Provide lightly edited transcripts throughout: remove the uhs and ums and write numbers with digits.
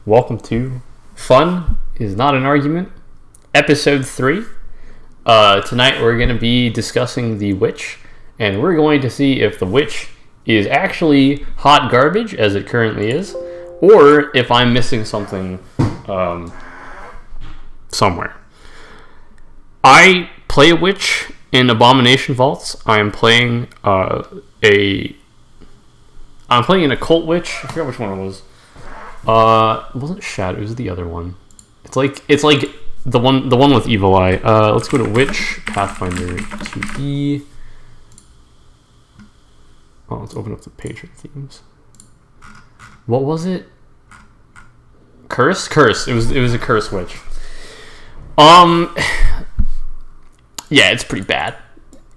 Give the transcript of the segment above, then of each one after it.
Welcome to Fun is Not an Argument, Episode 3. Tonight we're going to be discussing The Witch, and we're going to see if The Witch is actually hot garbage, as it currently is, or if I'm missing something somewhere. I play a witch in Abomination Vaults. I'm playing an occult witch. I forgot which one it was. It wasn't Shadow. It was the other one. It's like the one with Evil Eye. Let's go to Witch Pathfinder 2E. Oh, let's open up the patron themes. What was it? Curse. It was a curse witch. Yeah, it's pretty bad.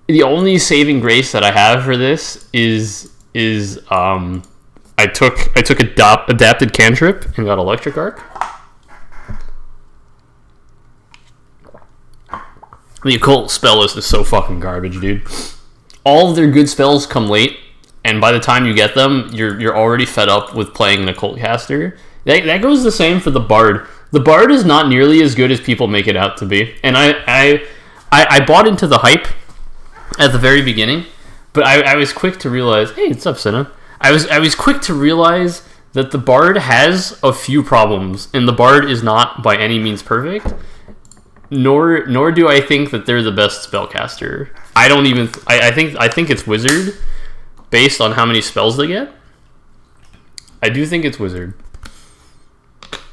The only saving grace that I have for this is I took adapted cantrip and got electric arc. The occult spell list is so fucking garbage, dude. All of their good spells come late, and by the time you get them, you're already fed up with playing an occult caster. That goes the same for the bard. The bard is not nearly as good as people make it out to be, and I bought into the hype at the very beginning, but I was quick to realize, hey, what's up, Senna? I was quick to realize that the bard has a few problems, and the bard is not by any means perfect. Nor do I think that they're the best spellcaster. I think it's wizard based on how many spells they get. I do think it's wizard.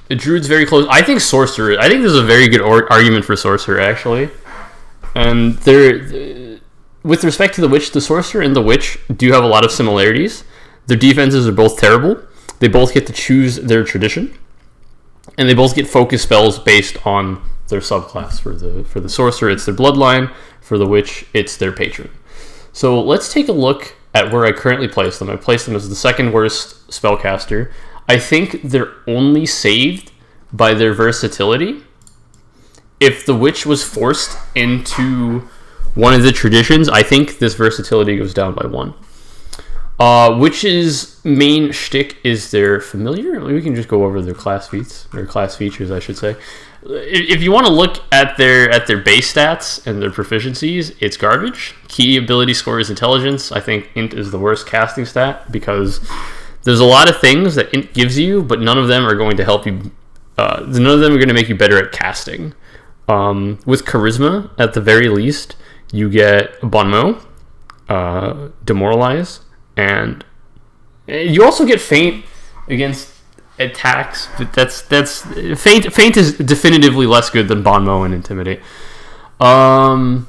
The druid's very close. I think sorcerer. I think there's a very good argument for sorcerer, actually. And with respect to the witch, the sorcerer and the witch do have a lot of similarities. Their defenses are both terrible. They both get to choose their tradition, and they both get focus spells based on their subclass. For the sorcerer, it's their bloodline. For the witch, it's their patron. So let's take a look at where I currently place them. I place them as the second worst spellcaster. I think they're only saved by their versatility. If the witch was forced into one of the traditions, I think this versatility goes down by 1. Witch's main shtick is their familiar. We can just go over their class feats, or class features, I should say. If you want to look at their base stats and their proficiencies, it's garbage. Key ability score is intelligence. I think int is the worst casting stat because there's a lot of things that int gives you, but none of them are going to help you. None of them are going to make you better at casting. With charisma, at the very least, you get bon mot, demoralize, and you also get feint against attacks. But that's feint. Feint is definitively less good than bon mot and intimidate. But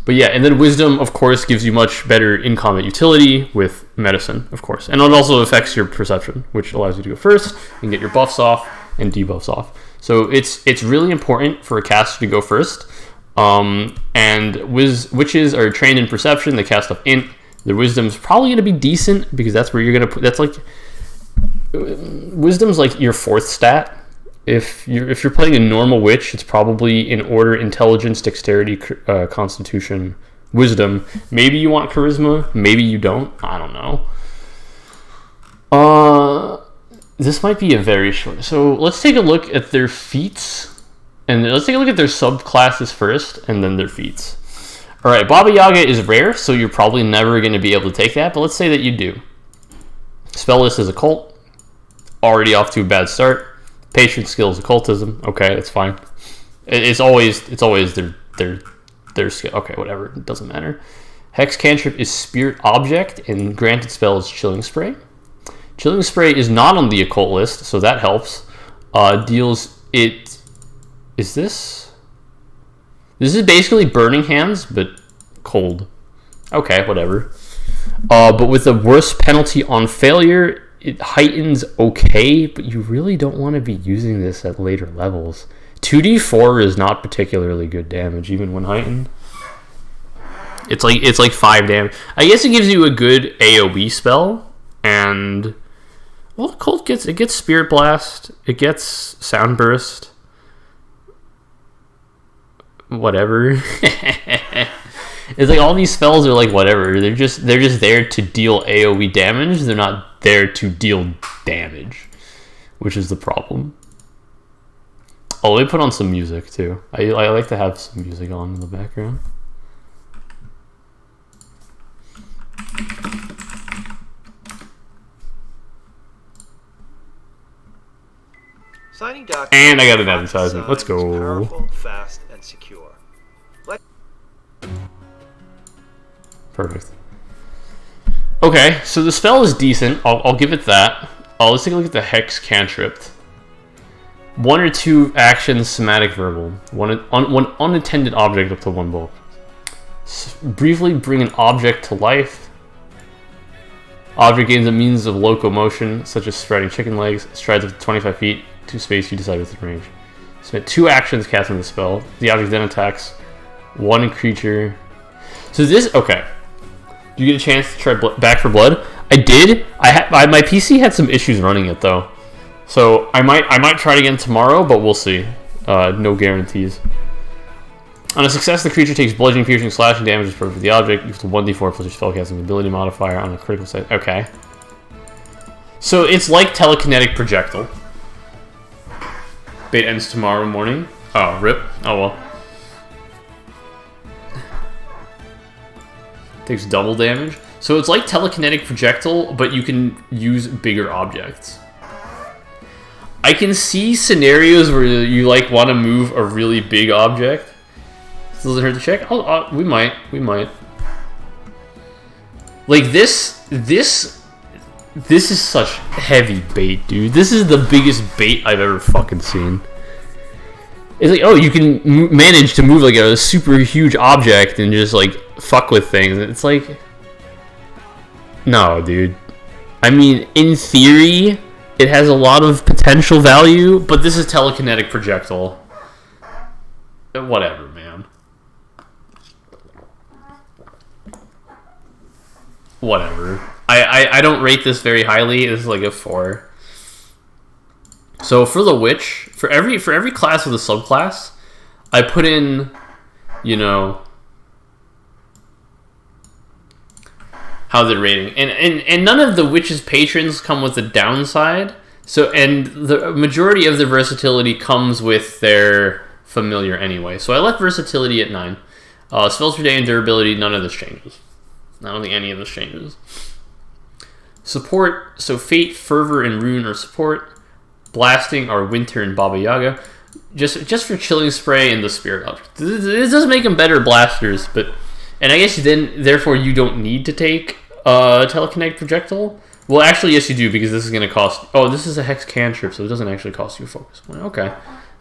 yeah, and then wisdom, of course, gives you much better in-combat utility with medicine, of course, and it also affects your perception, which allows you to go first and get your buffs off and debuffs off. So it's really important for a caster to go first. And witches are trained in perception. They cast off int. Their wisdom's probably going to be decent because that's where you're going to put. That's like wisdom's like your 4th stat. If you're playing a normal witch, it's probably in order intelligence, dexterity, constitution, wisdom. Maybe you want charisma. Maybe you don't. I don't know. This might be a very short. So let's take a look at their feats, and let's take a look at their subclasses first, and then their feats. All right, Baba Yaga is rare, so you're probably never going to be able to take that. But let's say that you do. Spell list is occult. Already off to a bad start. Patron skill is occultism. Okay, that's fine. It's always their skill. Okay, whatever. It doesn't matter. Hex cantrip is spirit object, and granted spell is chilling spray. Chilling spray is not on the occult list, so that helps. Deals it. Is this? This is basically burning hands, but cold. Okay, whatever. But with the worst penalty on failure, it heightens okay, but you really don't want to be using this at later levels. 2d4 is not particularly good damage, even when heightened. It's like 5 damage. I guess it gives you a good AoE spell, and well, Colt gets Spirit Blast, it gets Sound Burst. Whatever. It's like all these spells are like whatever. They're just there to deal AoE damage. They're not there to deal damage. which is the problem. Oh, let me put on some music too. I like to have some music on in the background. Signing documents and I got an advertisement. Let's go. Powerful, fast, and secure. Perfect. Okay, so the spell is decent. I'll give it that. Let's take a look at the Hex Cantrip. 1 or 2 actions, somatic verbal. One unattended object up to 1 bulk. Briefly bring an object to life. Object gains a means of locomotion, such as striding chicken legs. Strides up to 25 feet to space you decide within range. Spend 2 actions casting the spell. The object then attacks 1 creature. So this, okay. Do you get a chance to try Back for Blood? I did. My PC had some issues running it though, so I might try it again tomorrow, but we'll see. No guarantees. On a success, the creature takes bludgeoning, piercing, slashing damage as per the object. You have to 1d4 plus your spellcasting ability modifier on a critical save. Okay. So it's like telekinetic projectile. Bait ends tomorrow morning. Oh, rip. Oh well. Takes double damage. So it's like telekinetic projectile, but you can use bigger objects. I can see scenarios where you like want to move a really big object. This doesn't hurt to check. We might. Like this is such heavy bait, dude. This is the biggest bait I've ever fucking seen. It's like, oh, you can manage to move like a super huge object and just like fuck with things. It's like, no, dude. I mean, in theory, it has a lot of potential value, but this is telekinetic projectile. Whatever, man. Whatever. I don't rate this very highly. This is like a 4. So for the Witch, for every class with a subclass, I put in, you know, how they're rating. And none of the Witch's patrons come with a downside. So, and the majority of the versatility comes with their familiar anyway. So I left versatility at 9. Spells per day and durability, none of this changes. I don't think any of this changes. Support, so Fate, Fervor, and Rune are support. Blasting are Winter and Baba Yaga. Just for Chilling Spray and the Spirit Object. This does make them better blasters, but... And I guess then, therefore, you don't need to take Telekinetic Projectile. Well, actually, yes, you do, because this is going to cost... Oh, this is a Hex Cantrip, so it doesn't actually cost you a focus point. Okay.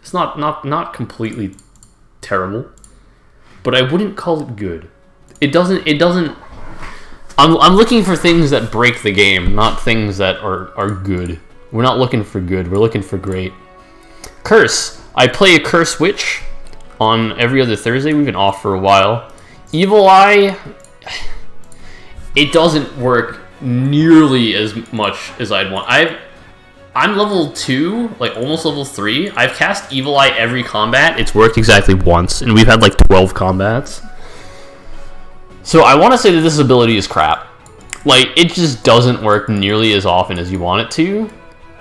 It's not completely terrible. But I wouldn't call it good. It doesn't... I'm looking for things that break the game, not things that are good. We're not looking for good, we're looking for great. Curse. I play a Curse Witch on every other Thursday. We've been off for a while. Evil Eye, it doesn't work nearly as much as I'd want. I'm level 2, like almost level 3. I've cast Evil Eye every combat. It's worked exactly once, and we've had like 12 combats. So I want to say that this ability is crap. Like, it just doesn't work nearly as often as you want it to.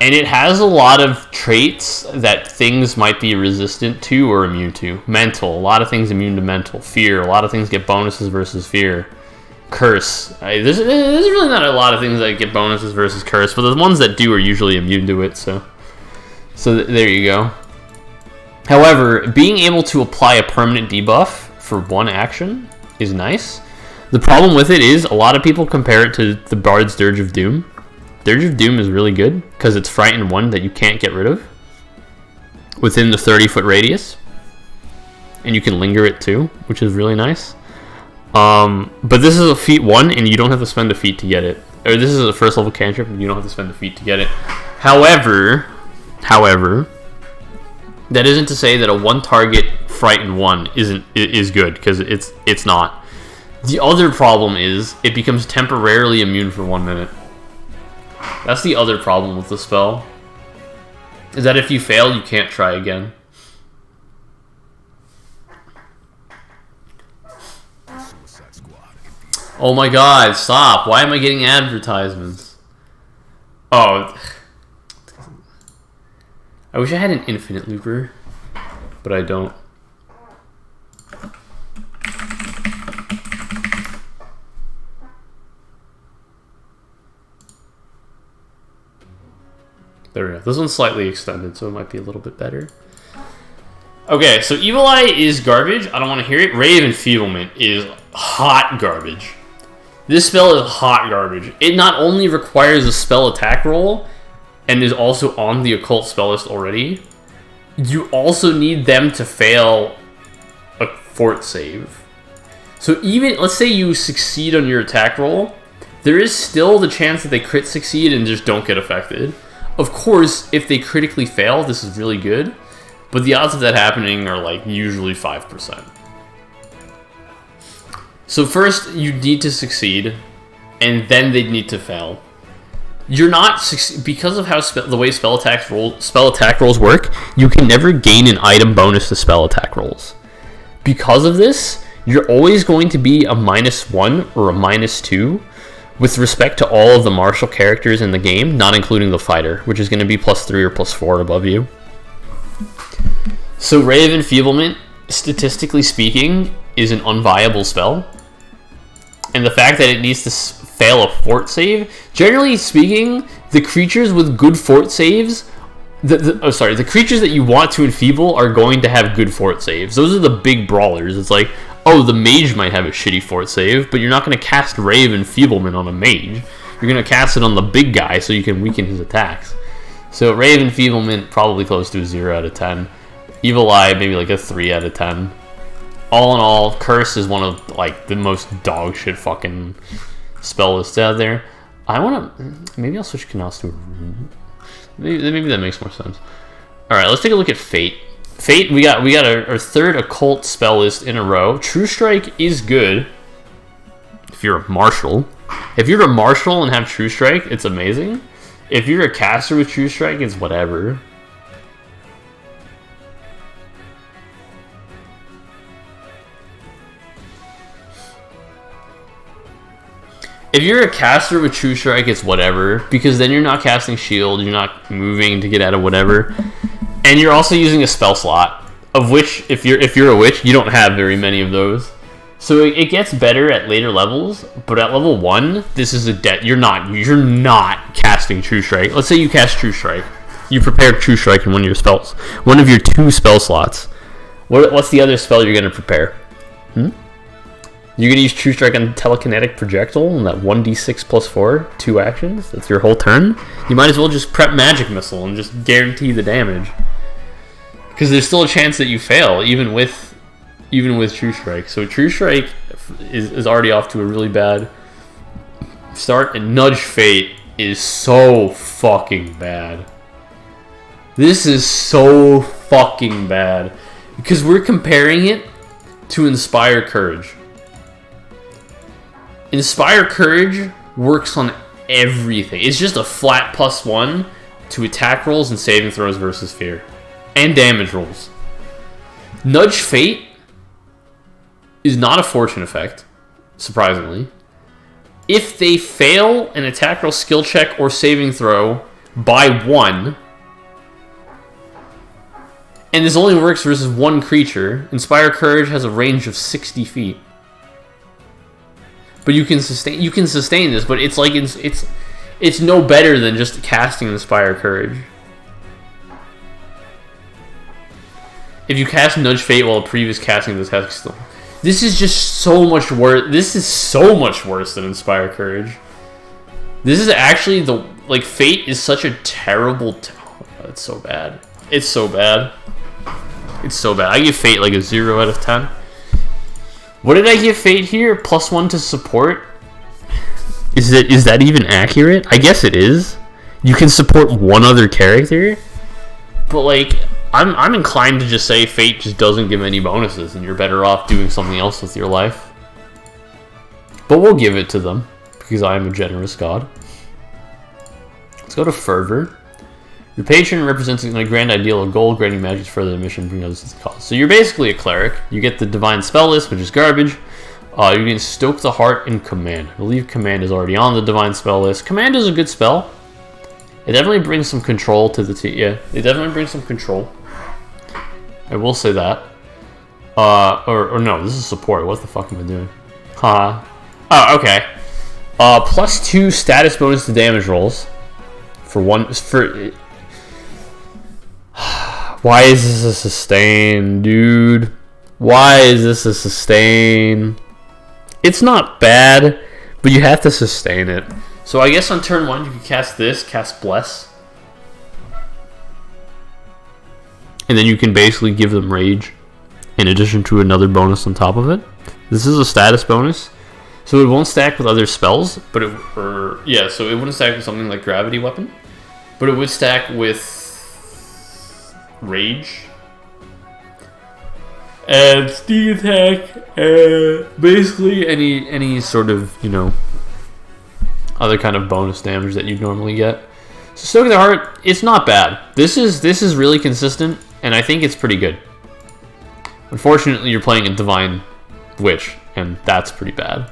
And it has a lot of traits that things might be resistant to or immune to. Mental, a lot of things immune to mental. Fear, a lot of things get bonuses versus fear. Curse, there's really not a lot of things that get bonuses versus curse, but the ones that do are usually immune to it, so there you go. However, being able to apply a permanent debuff for one action is nice. The problem with it is a lot of people compare it to the Bard's Dirge of Doom. Dirge of Doom is really good because it's Frighten 1 that you can't get rid of within the 30-foot radius, and you can linger it too, which is really nice. But this is a feat 1, and you don't have to spend a feat to get it. Or this is a first level cantrip, and you don't have to spend a feat to get it. However, that isn't to say that a one target Frighten 1 is good, because it's not. The other problem is it becomes temporarily immune for 1 minute. That's the other problem with the spell. Is that if you fail, you can't try again. Oh my god, stop. Why am I getting advertisements? Oh. I wish I had an infinite looper, but I don't. There we go. This one's slightly extended, so it might be a little bit better. Okay, so Evil Eye is garbage. I don't want to hear it. Ray of Enfeeblement is hot garbage. This spell is hot garbage. It not only requires a spell attack roll, and is also on the occult spell list already, you also need them to fail a fort save. So even, let's say you succeed on your attack roll, there is still the chance that they crit succeed and just don't get affected. Of course, if they critically fail, this is really good, but the odds of that happening are like usually 5%. So first, you need to succeed, and then they need to fail. You're not, because of how the way spell attack rolls work, you can never gain an item bonus to spell attack rolls. Because of this, you're always going to be a -1 or a -2 with respect to all of the martial characters in the game, not including the fighter, which is going to be +3 or +4 above you. So Ray of Enfeeblement, statistically speaking, is an unviable spell. And the fact that it needs to fail a fort save, generally speaking, the creatures with good fort saves, the creatures that you want to enfeeble are going to have good fort saves. Those are the big brawlers. It's like, oh, the mage might have a shitty fort save, but you're not going to cast Ray of Enfeeblement on a mage. You're going to cast it on the big guy so you can weaken his attacks. So Ray of Enfeeblement, probably close to a 0 out of 10. Evil Eye, maybe like a 3 out of 10. All in all, Curse is one of like the most dog shit fucking spell lists out there. Maybe I'll switch Knas to a rune. Maybe that makes more sense. Alright, let's take a look at Fate. Fate, we got our third occult spell list in a row. True Strike is good if you're a martial. If you're a martial and have True Strike, it's amazing. If you're a caster with True Strike, it's whatever. If you're a caster with True Strike, it's whatever, because then you're not casting shield, you're not moving to get out of whatever, and you're also using a spell slot, of which, if you're a witch, you don't have very many of those. So it gets better at later levels, but at level 1, this is a debt. You're not casting True Strike. Let's say you cast True Strike. You prepare True Strike in one of your spells, one of your 2 spell slots. What's the other spell you're gonna prepare? You're gonna use True Strike on Telekinetic Projectile and that 1d6 +4, 2 actions. That's your whole turn. You might as well just prep Magic Missile and just guarantee the damage, because there's still a chance that you fail even with True Strike. So True Strike is already off to a really bad start, and Nudge Fate is so fucking bad. This is so fucking bad because we're comparing it to Inspire Courage. Inspire Courage works on everything. It's just a flat +1 to attack rolls and saving throws versus fear. And damage rolls. Nudge Fate is not a fortune effect, surprisingly. If they fail an attack roll, skill check, or saving throw by 1, and this only works versus 1 creature, Inspire Courage has a range of 60 feet. But you can sustain this, but it's like it's no better than just casting Inspire Courage. If you cast Nudge Fate while a previous casting this has still, this is just so much worse. This is so much worse than Inspire Courage. This is actually Fate is such a terrible. Oh God, it's so bad. It's so bad. It's so bad. I give Fate like a 0 out of 10. What did I give Fate here? +1 to support? Is that even accurate? I guess it is. You can support one other character, but like I'm inclined to just say Fate just doesn't give any bonuses, and you're better off doing something else with your life. But we'll give it to them because I am a generous god. Let's go to Fervor. Your patron represents a grand ideal of gold, granting magic further than mission, bring others to the cause. So you're basically a cleric. You get the divine spell list, which is garbage. You can stoke the heart and command. I believe command is already on the divine spell list. Command is a good spell. It definitely brings some control to the team. Yeah, it definitely brings some control. I will say that. Or no, this is support. What the fuck am I doing? Huh. Oh, okay. +2 status bonus to damage rolls. Why is this a sustain, dude? Why is this a sustain? It's not bad, but you have to sustain it. So I guess on turn 1 you can cast this, cast Bless. And then you can basically give them Rage in addition to another bonus on top of it. This is a status bonus. So it won't stack with other spells, but so it wouldn't stack with something like Gravity Weapon. But it would stack with Rage and Sneak Attack, basically any sort of, other kind of bonus damage that you'd normally get. So Stoke of the Heart, it's not bad. This is really consistent, and I think it's pretty good. Unfortunately, you're playing a Divine Witch, and that's pretty bad.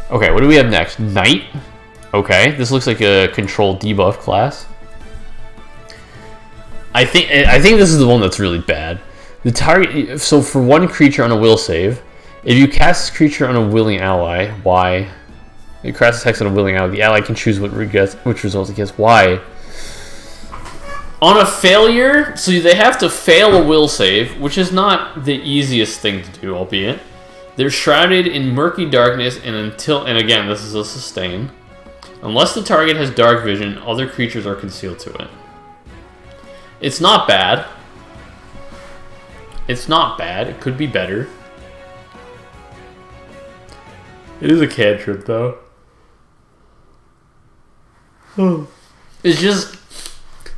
Okay, what do we have next? Knight. Okay, this looks like a control debuff class. I think this is the one that's really bad. The target. So for one creature on a will save, if you cast this creature on a willing ally, why? You cast this hex on a willing ally, the ally can choose which results it gets. Why? On a failure, so they have to fail a will save, which is not the easiest thing to do, albeit. They're shrouded in murky darkness, and again, this is a sustain. Unless the target has dark vision, other creatures are concealed to it. It's not bad. It's not bad. It could be better. It is a cantrip, though. It's just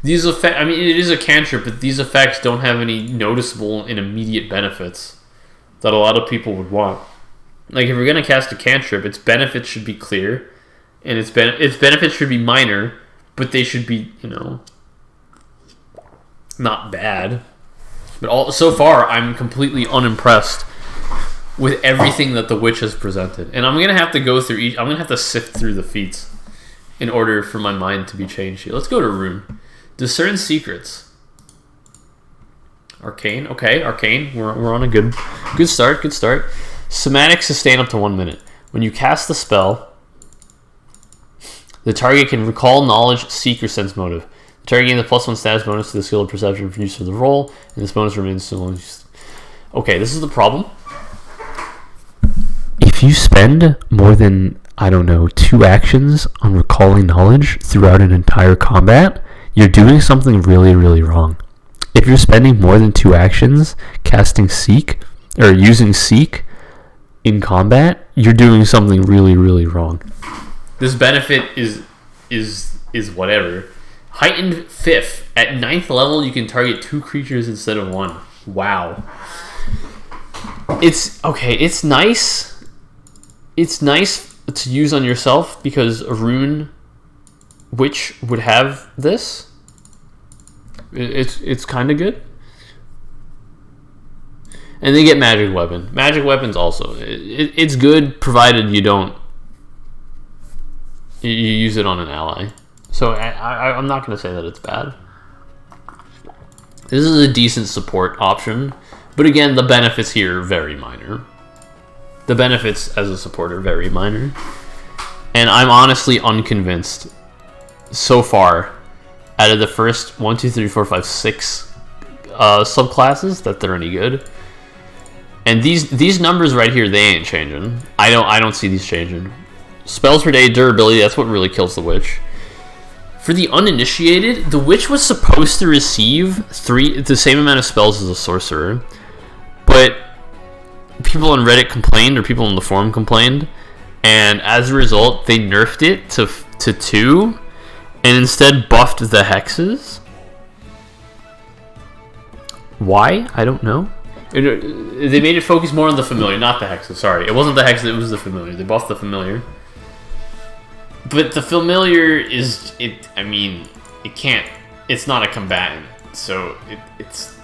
these effects. I mean, it is a cantrip, but these effects don't have any noticeable and immediate benefits that a lot of people would want. Like, if you're gonna cast a cantrip, its benefits should be clear, and its benefits should be minor, but they should be, not bad. But so far, I'm completely unimpressed with everything that the Witch has presented. And I'm gonna have to go through I'm gonna have to sift through the feats in order for my mind to be changed here. Let's go to Rune. Discern Secrets. Arcane. Okay, Arcane. We're on a good start. Good start. Somatic sustain up to 1 minute. When you cast the spell, the target can recall knowledge, seek, or sense motive. The target gains a +1 status bonus to the skill of perception for use of the roll, and this bonus remains so long as... Okay, this is the problem. If you spend more than, 2 actions on recalling knowledge throughout an entire combat, you're doing something really, really wrong. If you're spending more than 2 actions casting Seek, or using Seek in combat, you're doing something really, really wrong. This benefit is whatever. Heightened 5th. At 9th level, you can target 2 creatures instead of 1. Wow. It's nice. It's nice to use on yourself because a Rune Witch would have this. It's kind of good. And they get Magic Weapon. Magic Weapon's also... It's good provided you don't... You use it on an ally. So I'm not going to say that it's bad. This is a decent support option. But again, the benefits here are very minor. The benefits as a support are very minor. And I'm honestly unconvinced so far out of the first 1, 2, 3, 4, 5, 6 subclasses that they're any good. And these numbers right here, they ain't changing. I don't see these changing. Spells per day, durability, that's what really kills the Witch. For the uninitiated, the Witch was supposed to receive the same amount of spells as a sorcerer, but people on Reddit complained, or people in the forum complained, and as a result, they nerfed it to 2, and instead buffed the hexes. Why? I don't know. They made it focus more on the familiar, not the hexes. Sorry, it wasn't the hexes, it was the familiar. They buffed the familiar. But the familiar is... it can't... It's not a combatant, so it's...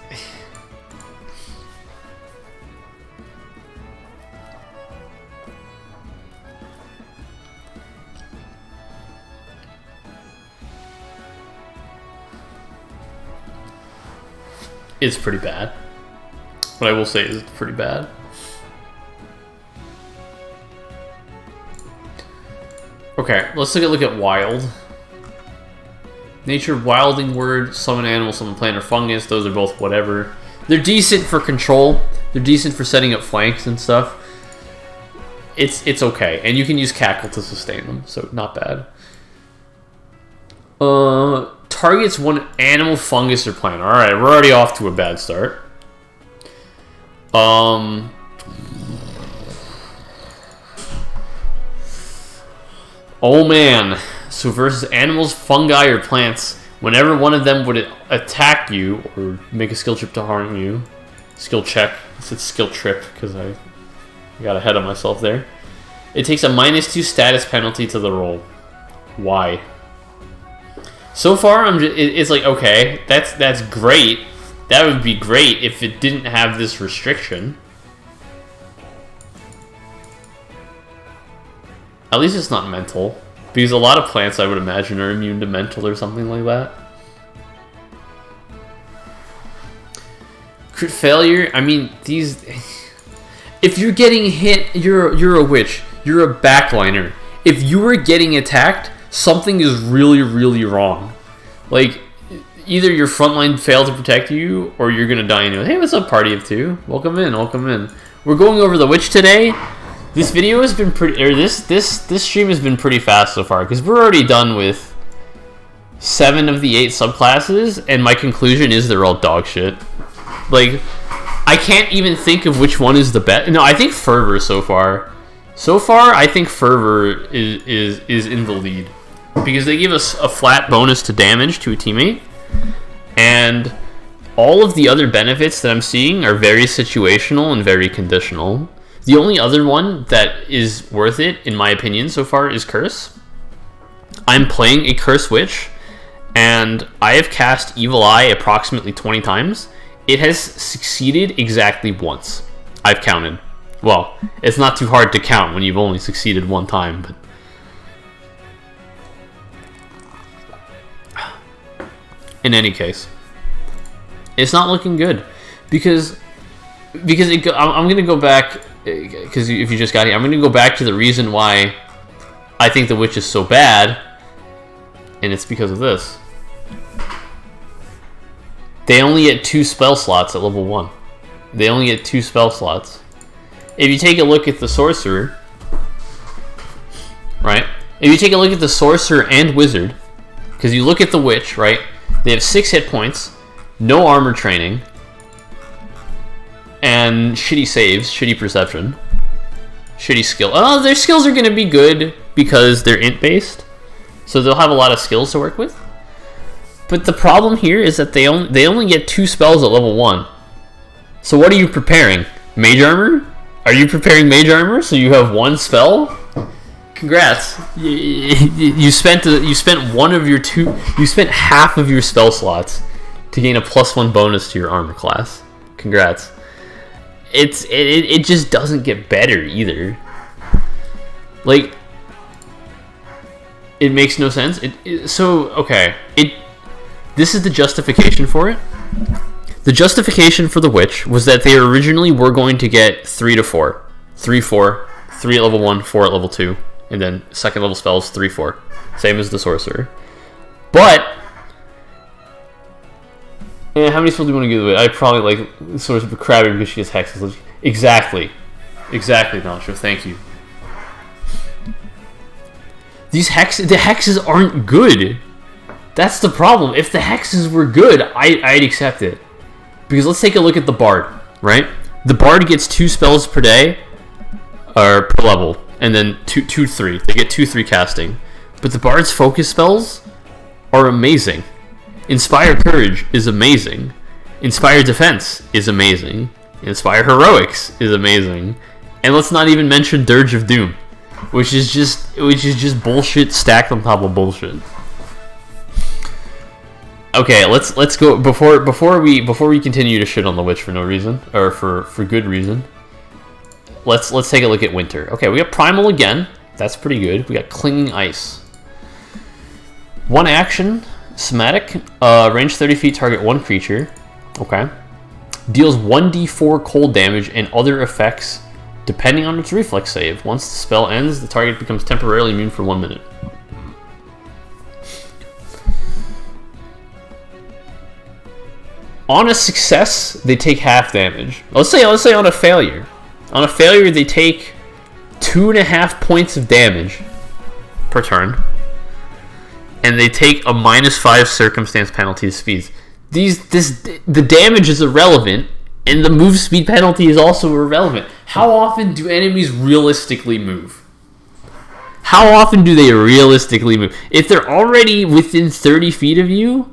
it's pretty bad. What I will say is it's pretty bad. Okay, let's take a look at wild. Nature, wilding word, summon animal, summon plant or fungus. Those are both whatever. They're decent for control. They're decent for setting up flanks and stuff. It's okay, and you can use cackle to sustain them, so not bad. Targets one animal, fungus, or plant. All right, we're already off to a bad start. Oh man. So versus animals, fungi, or plants, whenever one of them would attack you or make a skill check to harm you, skill check. I said skill trip because I got ahead of myself there. It takes a -2 status penalty to the roll. Why? So far, it's like, okay, that's great. That would be great if it didn't have this restriction. At least it's not mental. Because a lot of plants, I would imagine, are immune to mental or something like that. Crit failure, I mean, these... If you're getting hit, you're a witch. You're a backliner. If you were getting attacked, something is really, really wrong. Like, either your frontline failed to protect you, or you're gonna die anyway. Hey, what's up, party of two? Welcome in, welcome in. We're going over the witch today. This video has been pretty, or this stream has been pretty fast so far, because we're already done with 7 of the 8 subclasses, and my conclusion is they're all dog shit. Like, I can't even think of which one is the best. No, I think Fervor so far. So far, I think Fervor is in the lead, because they give us a flat bonus to damage to a teammate, and all of the other benefits that I'm seeing are very situational and very conditional. The only other one that is worth it, in my opinion, so far is Curse. I'm playing a Curse Witch, and I have cast Evil Eye approximately 20 times. It has succeeded exactly once. I've counted. Well, it's not too hard to count when you've only succeeded one time, but... In any case, it's not looking good. Because I'm going to go back... Because if you just got here, I'm going to go back to the reason why I think the witch is so bad, and it's because of this. They only get 2 spell slots at level 1. They only get 2 spell slots. If you take a look at the sorcerer, right? If you take a look at the sorcerer and wizard, because you look at the witch, right? They have 6 hit points, no armor training, and shitty saves, shitty perception, shitty skill. Oh, their skills are going to be good because they're int-based, so they'll have a lot of skills to work with. But the problem here is that they only get 2 spells at level 1. So what are you preparing? Mage armor? Are you preparing mage armor so you have 1 spell? Congrats. You spent one of your 2. You spent half of your spell slots to gain a +1 bonus to your armor class. Congrats. It just doesn't get better either. Like, it makes no sense. This is the justification for it. The justification for the witch was that they originally were going to get 3 to 4, 3, 4, 3 at level 1, 4 at level 2, and then second level spells 3, 4, same as the sorcerer. But how many spells do you want to give away? I probably like sort of Crabby because she has hexes. Exactly, Nacho. Thank you. The hexes aren't good. That's the problem. If the hexes were good, I'd accept it. Because let's take a look at the bard, right? The bard gets 2 spells per day, or per level, and then 2, 3. They get 2, 3 casting. But the bard's focus spells are amazing. Inspire Courage is amazing. Inspire Defense is amazing. Inspire Heroics is amazing. And let's not even mention Dirge of Doom, which is just bullshit stacked on top of bullshit. Okay, let's go before we continue to shit on the witch for no reason, or for good reason. Let's take a look at Winter. Okay, we got Primal again. That's pretty good. We got Clinging Ice. 1 action, somatic, range 30 feet, target 1 creature. Okay. Deals 1d4 cold damage and other effects depending on its reflex save. Once the spell ends, the target becomes temporarily immune for 1 minute. On a success, they take half damage. Let's say on a failure. On a failure, they take 2.5 points of damage per turn. And they take a -5 circumstance penalty to speeds. The damage is irrelevant, and the move speed penalty is also irrelevant. How often do enemies realistically move? How often do they realistically move? If they're already within 30 feet of you,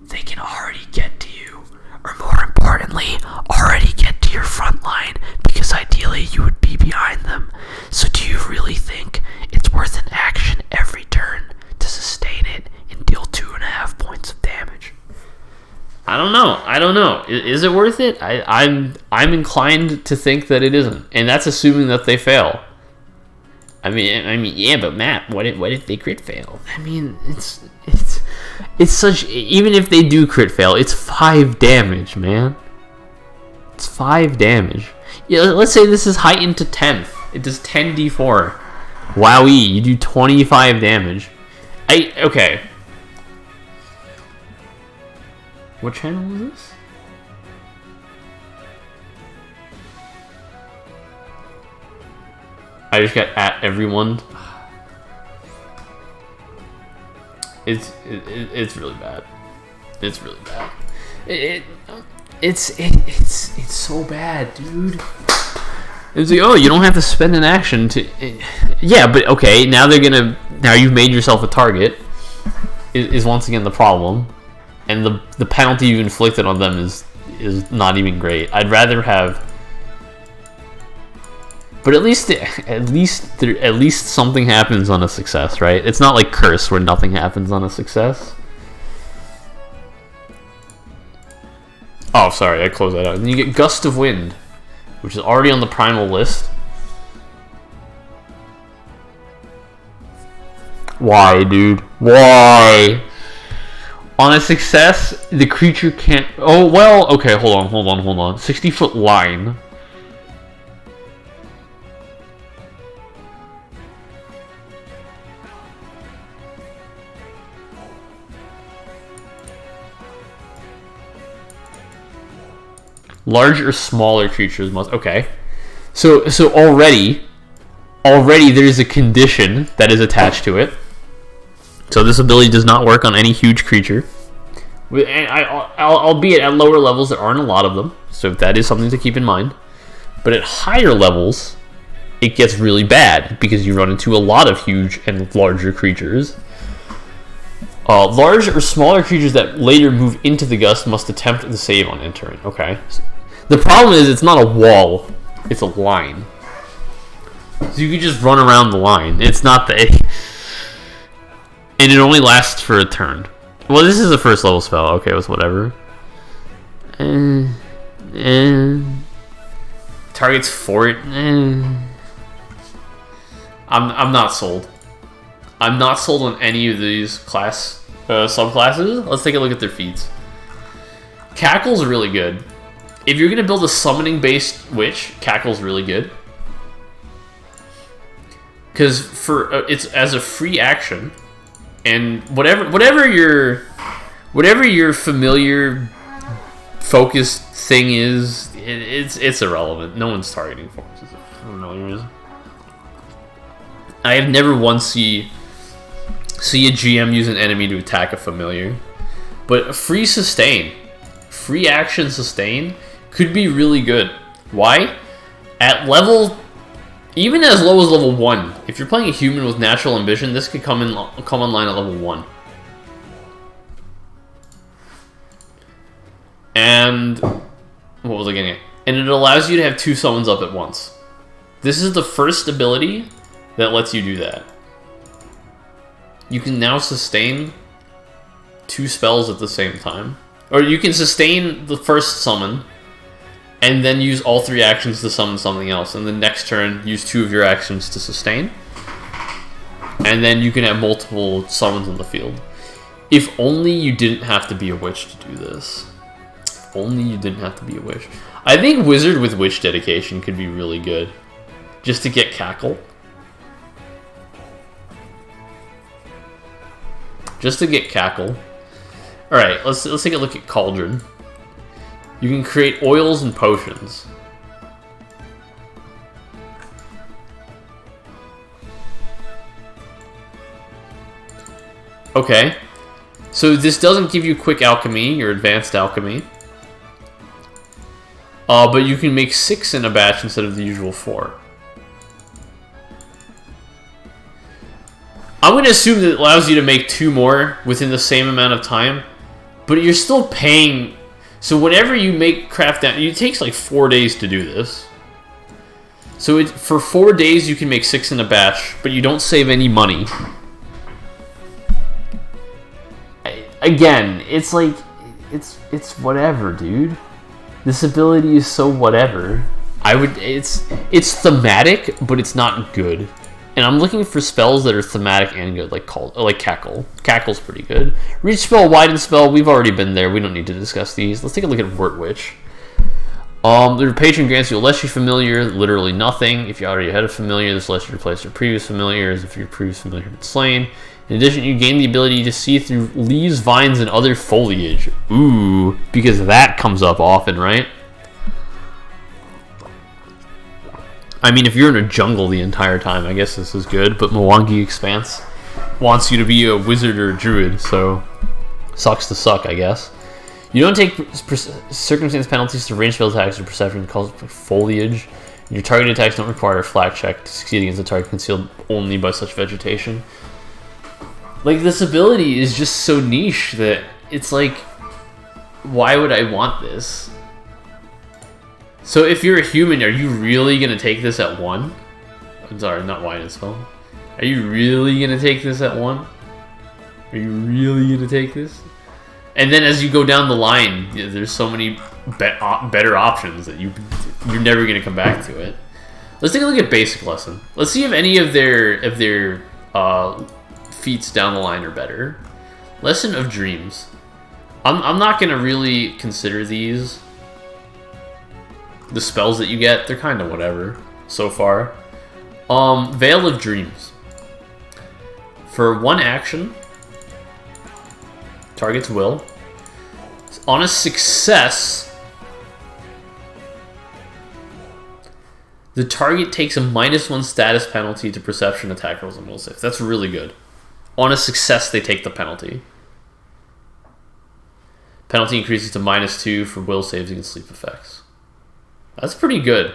they can already get to you. Or more importantly, already get to your front line, because ideally you would be behind them. So do you really think it's worth an action every turn to sustain it and deal 2.5 points of damage? I don't know. Is it worth it? I'm inclined to think that it isn't, and that's assuming that they fail. I mean, yeah, but Matt, what if they crit fail? I mean, it's such. Even if they do crit fail, it's 5 damage, man. It's 5 damage. Yeah, let's say this is heightened to 10th. It does 10d4. Wowee, you do 25 damage. Okay. What channel is this? I just got at everyone. It's really bad. It's really bad. It's so bad, dude. It's like, oh, you don't have to spend an action to. Yeah, but okay, now you've made yourself a target. Is once again the problem. And the penalty you inflicted on them is not even great. I'd rather have, but at least something happens on a success, right? It's not like Curse where nothing happens on a success. Oh, sorry, I closed that out. And you get Gust of Wind, which is already on the primal list. Why, dude? Why? On a success, the creature can't... Oh, well, okay, hold on. 60-foot line. Large or smaller creatures must... Okay. So already there's a condition that is attached to it. So this ability does not work on any huge creature. Albeit at lower levels, there aren't a lot of them. So that is something to keep in mind. But at higher levels, it gets really bad because you run into a lot of huge and larger creatures. Large or smaller creatures that later move into the gust must attempt the save on entering. Okay. The problem is it's not a wall. It's a line. So you can just run around the line. It's not the... And it only lasts for a turn. Well, this is a first level spell. Okay, it was whatever. Targets fort. I'm not sold. I'm not sold on any of these subclasses. Let's take a look at their feats. Cackle's really good. If you're gonna build a summoning based witch, Cackle's really good. Because it's as a free action. And whatever your familiar focused thing is, it's irrelevant. No one's targeting forces for familiar reason. I have never once see a GM use an enemy to attack a familiar, but free action sustain could be really good. Why? At level. Even as low as level 1, if you're playing a human with natural ambition, this could come online at level 1. And what was I getting at? And it allows you to have 2 summons up at once. This is the first ability that lets you do that. You can now sustain 2 spells at the same time. Or you can sustain the first summon, and then use all 3 actions to summon something else. And the next turn, use 2 of your actions to sustain. And then you can have multiple summons on the field. If only you didn't have to be a witch to do this. only you didn't have to be a witch. I think wizard with witch dedication could be really good. Just to get cackle. Just to get cackle. Alright, let's take a look at Cauldron. You can create oils and potions. Okay. So this doesn't give you quick alchemy or advanced alchemy. But you can make 6 in a batch instead of the usual 4. I'm going to assume that it allows you to make 2 more within the same amount of time. But you're still paying... So whenever you make craft down... It takes like 4 days to do this. So for 4 days you can make 6 in a batch, but you don't save any money. Again, it's like... It's whatever, dude. This ability is so whatever. It's thematic, but it's not good. And I'm looking for spells that are thematic and good, like Cackle. Cackle's pretty good. Reach spell, widen spell, we've already been there. We don't need to discuss these. Let's take a look at Wort Witch. The patron grants you a lesser familiar, literally nothing. If you already had a familiar, this lets you replace your previous familiars if your previous familiar had been slain. In addition, you gain the ability to see through leaves, vines, and other foliage. Ooh, because that comes up often, right? I mean, if you're in a jungle the entire time, I guess this is good, but Mwangi Expanse wants you to be a wizard or a druid, so sucks to suck, I guess. You don't take circumstance penalties to range spell attacks or perception calls for foliage. Your target attacks don't require a flat check to succeed against a target concealed only by such vegetation. Like, this ability is just so niche that it's like, why would I want this? So if you're a human, are you really going to take this at 1? I'm sorry, not wine spell. Are you really going to take this at 1? Are you really going to take this? And then as you go down the line, there's so many better options that you're never going to come back to it. Let's take a look at Basic Lesson. Let's see if any of their feats down the line are better. Lesson of Dreams. I'm not going to really consider these. The spells that you get, they're kind of whatever so far. Veil of Dreams. For 1 action, target's will. On a success, the target takes a -1 status penalty to perception, attack rolls, and will saves. That's really good. On a success, they take the penalty. Penalty increases to -2 for will saves against sleep effects. That's pretty good.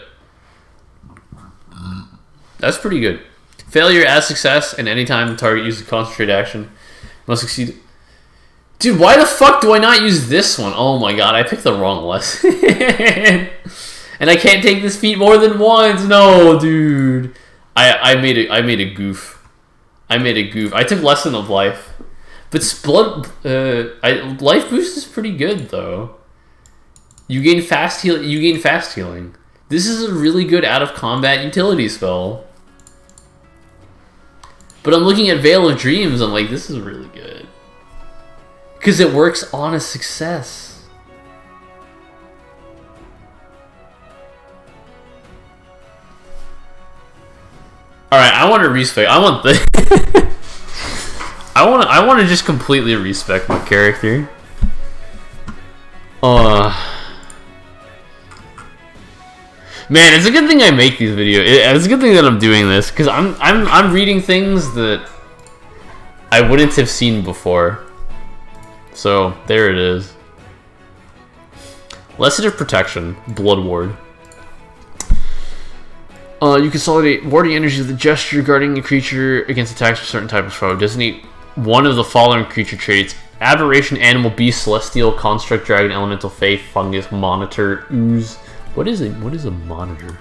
That's pretty good. Failure as success, and anytime the target uses a concentrate action, must succeed. Dude, why the fuck do I not use this one? Oh my god, I picked the wrong lesson. And I can't take this feat more than once. No, dude. I made a goof. I made a goof. I took Lesson of Life. But Life Boost is pretty good though. You gain fast healing. This is a really good out of combat utility spell. But I'm looking at Veil of Dreams, I'm like, this is really good. Because it works on a success. Alright, I want to respec. I want the I want to just completely respec my character. Man, it's a good thing I make these videos. It's a good thing that I'm doing this because I'm reading things that I wouldn't have seen before. So there it is. Lesson of Protection, Blood Ward. You consolidate warding energy with a gesture guarding a creature against attacks of a certain type of foe. Designate one of the following creature traits: Aberration, Animal, Beast, Celestial, Construct, Dragon, Elemental, Faith, Fungus, Monitor, Ooze. What is a monitor?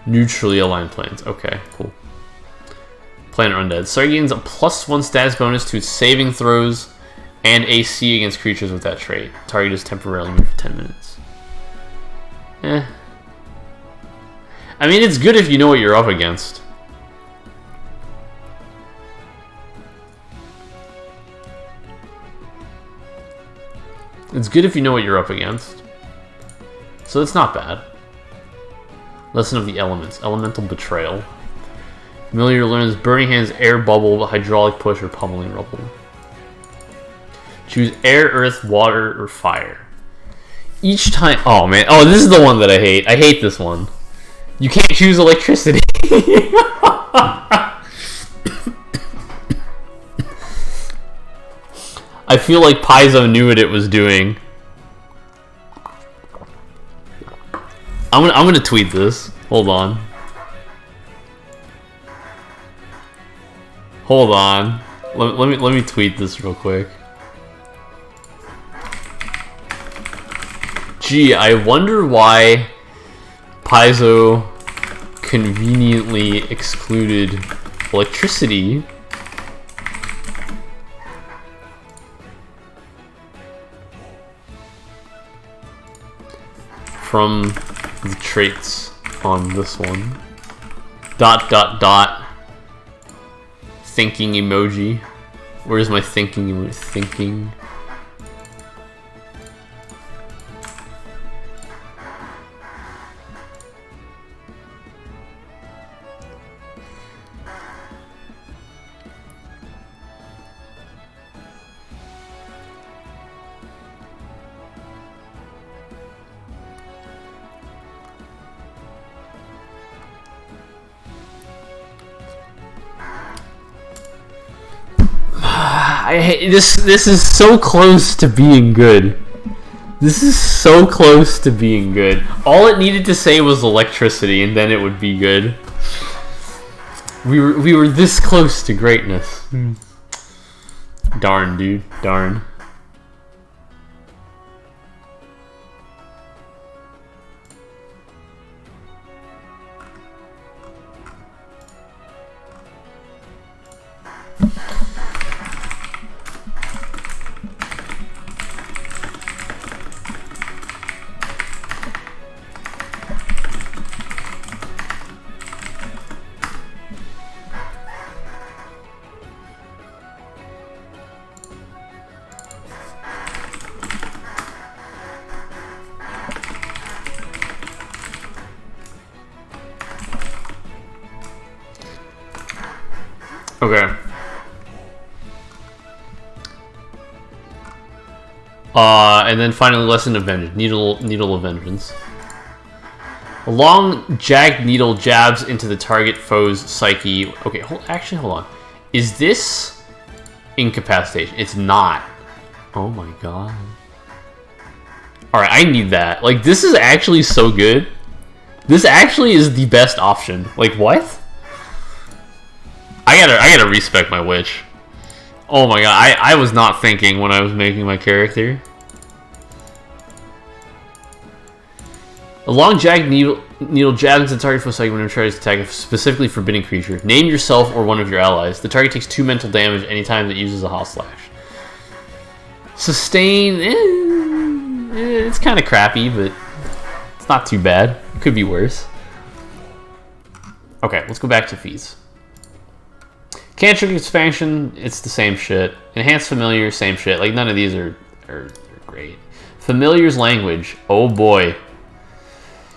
Neutrally aligned planes. Okay, cool. Planet Undead. Target gains a +1 status bonus to its saving throws and AC against creatures with that trait. Target is temporarily moved for 10 minutes. I mean, it's good if you know what you're up against. It's good if you know what you're up against. So it's not bad. Lesson of the Elements. Elemental Betrayal. Familiar learns Burning Hands, Air, Bubble, Hydraulic Push, or Pummeling Rubble. Choose Air, Earth, Water, or Fire. Each time... Oh, man. Oh, this is the one that I hate. I hate this one. You can't choose Electricity. I feel like Paizo knew what it was doing. I'm gonna tweet this. Hold on. Hold on. Let me tweet this real quick. Gee, I wonder why Paizo conveniently excluded Electricity from the traits on this one. ... Thinking emoji. Where's my thinking emoji? Thinking. This is so close to being good. This is so close to being good. All it needed to say was Electricity, and then it would be good. We were this close to greatness. Darn, dude. Darn. Okay. And then finally, Lesson of Vengeance. Needle of Vengeance. A long, jagged needle jabs into the target foe's psyche. Okay, hold on. Is this incapacitation? It's not. Oh my god. Alright, I need that. Like, this is actually so good. This actually is the best option. Like, what? I gotta respect my witch. Oh my god, I was not thinking when I was making my character. A long jagged needle jabs into the target for a second when it tries to attack a specifically forbidden creature. Name yourself or one of your allies. The target takes 2 mental damage anytime it uses a hot slash. Sustain, it's kind of crappy, but it's not too bad. It could be worse. Okay, let's go back to feats. Cantrip expansion, it's the same shit. Enhanced familiar, same shit. Like, none of these are great. Familiar's language, oh boy.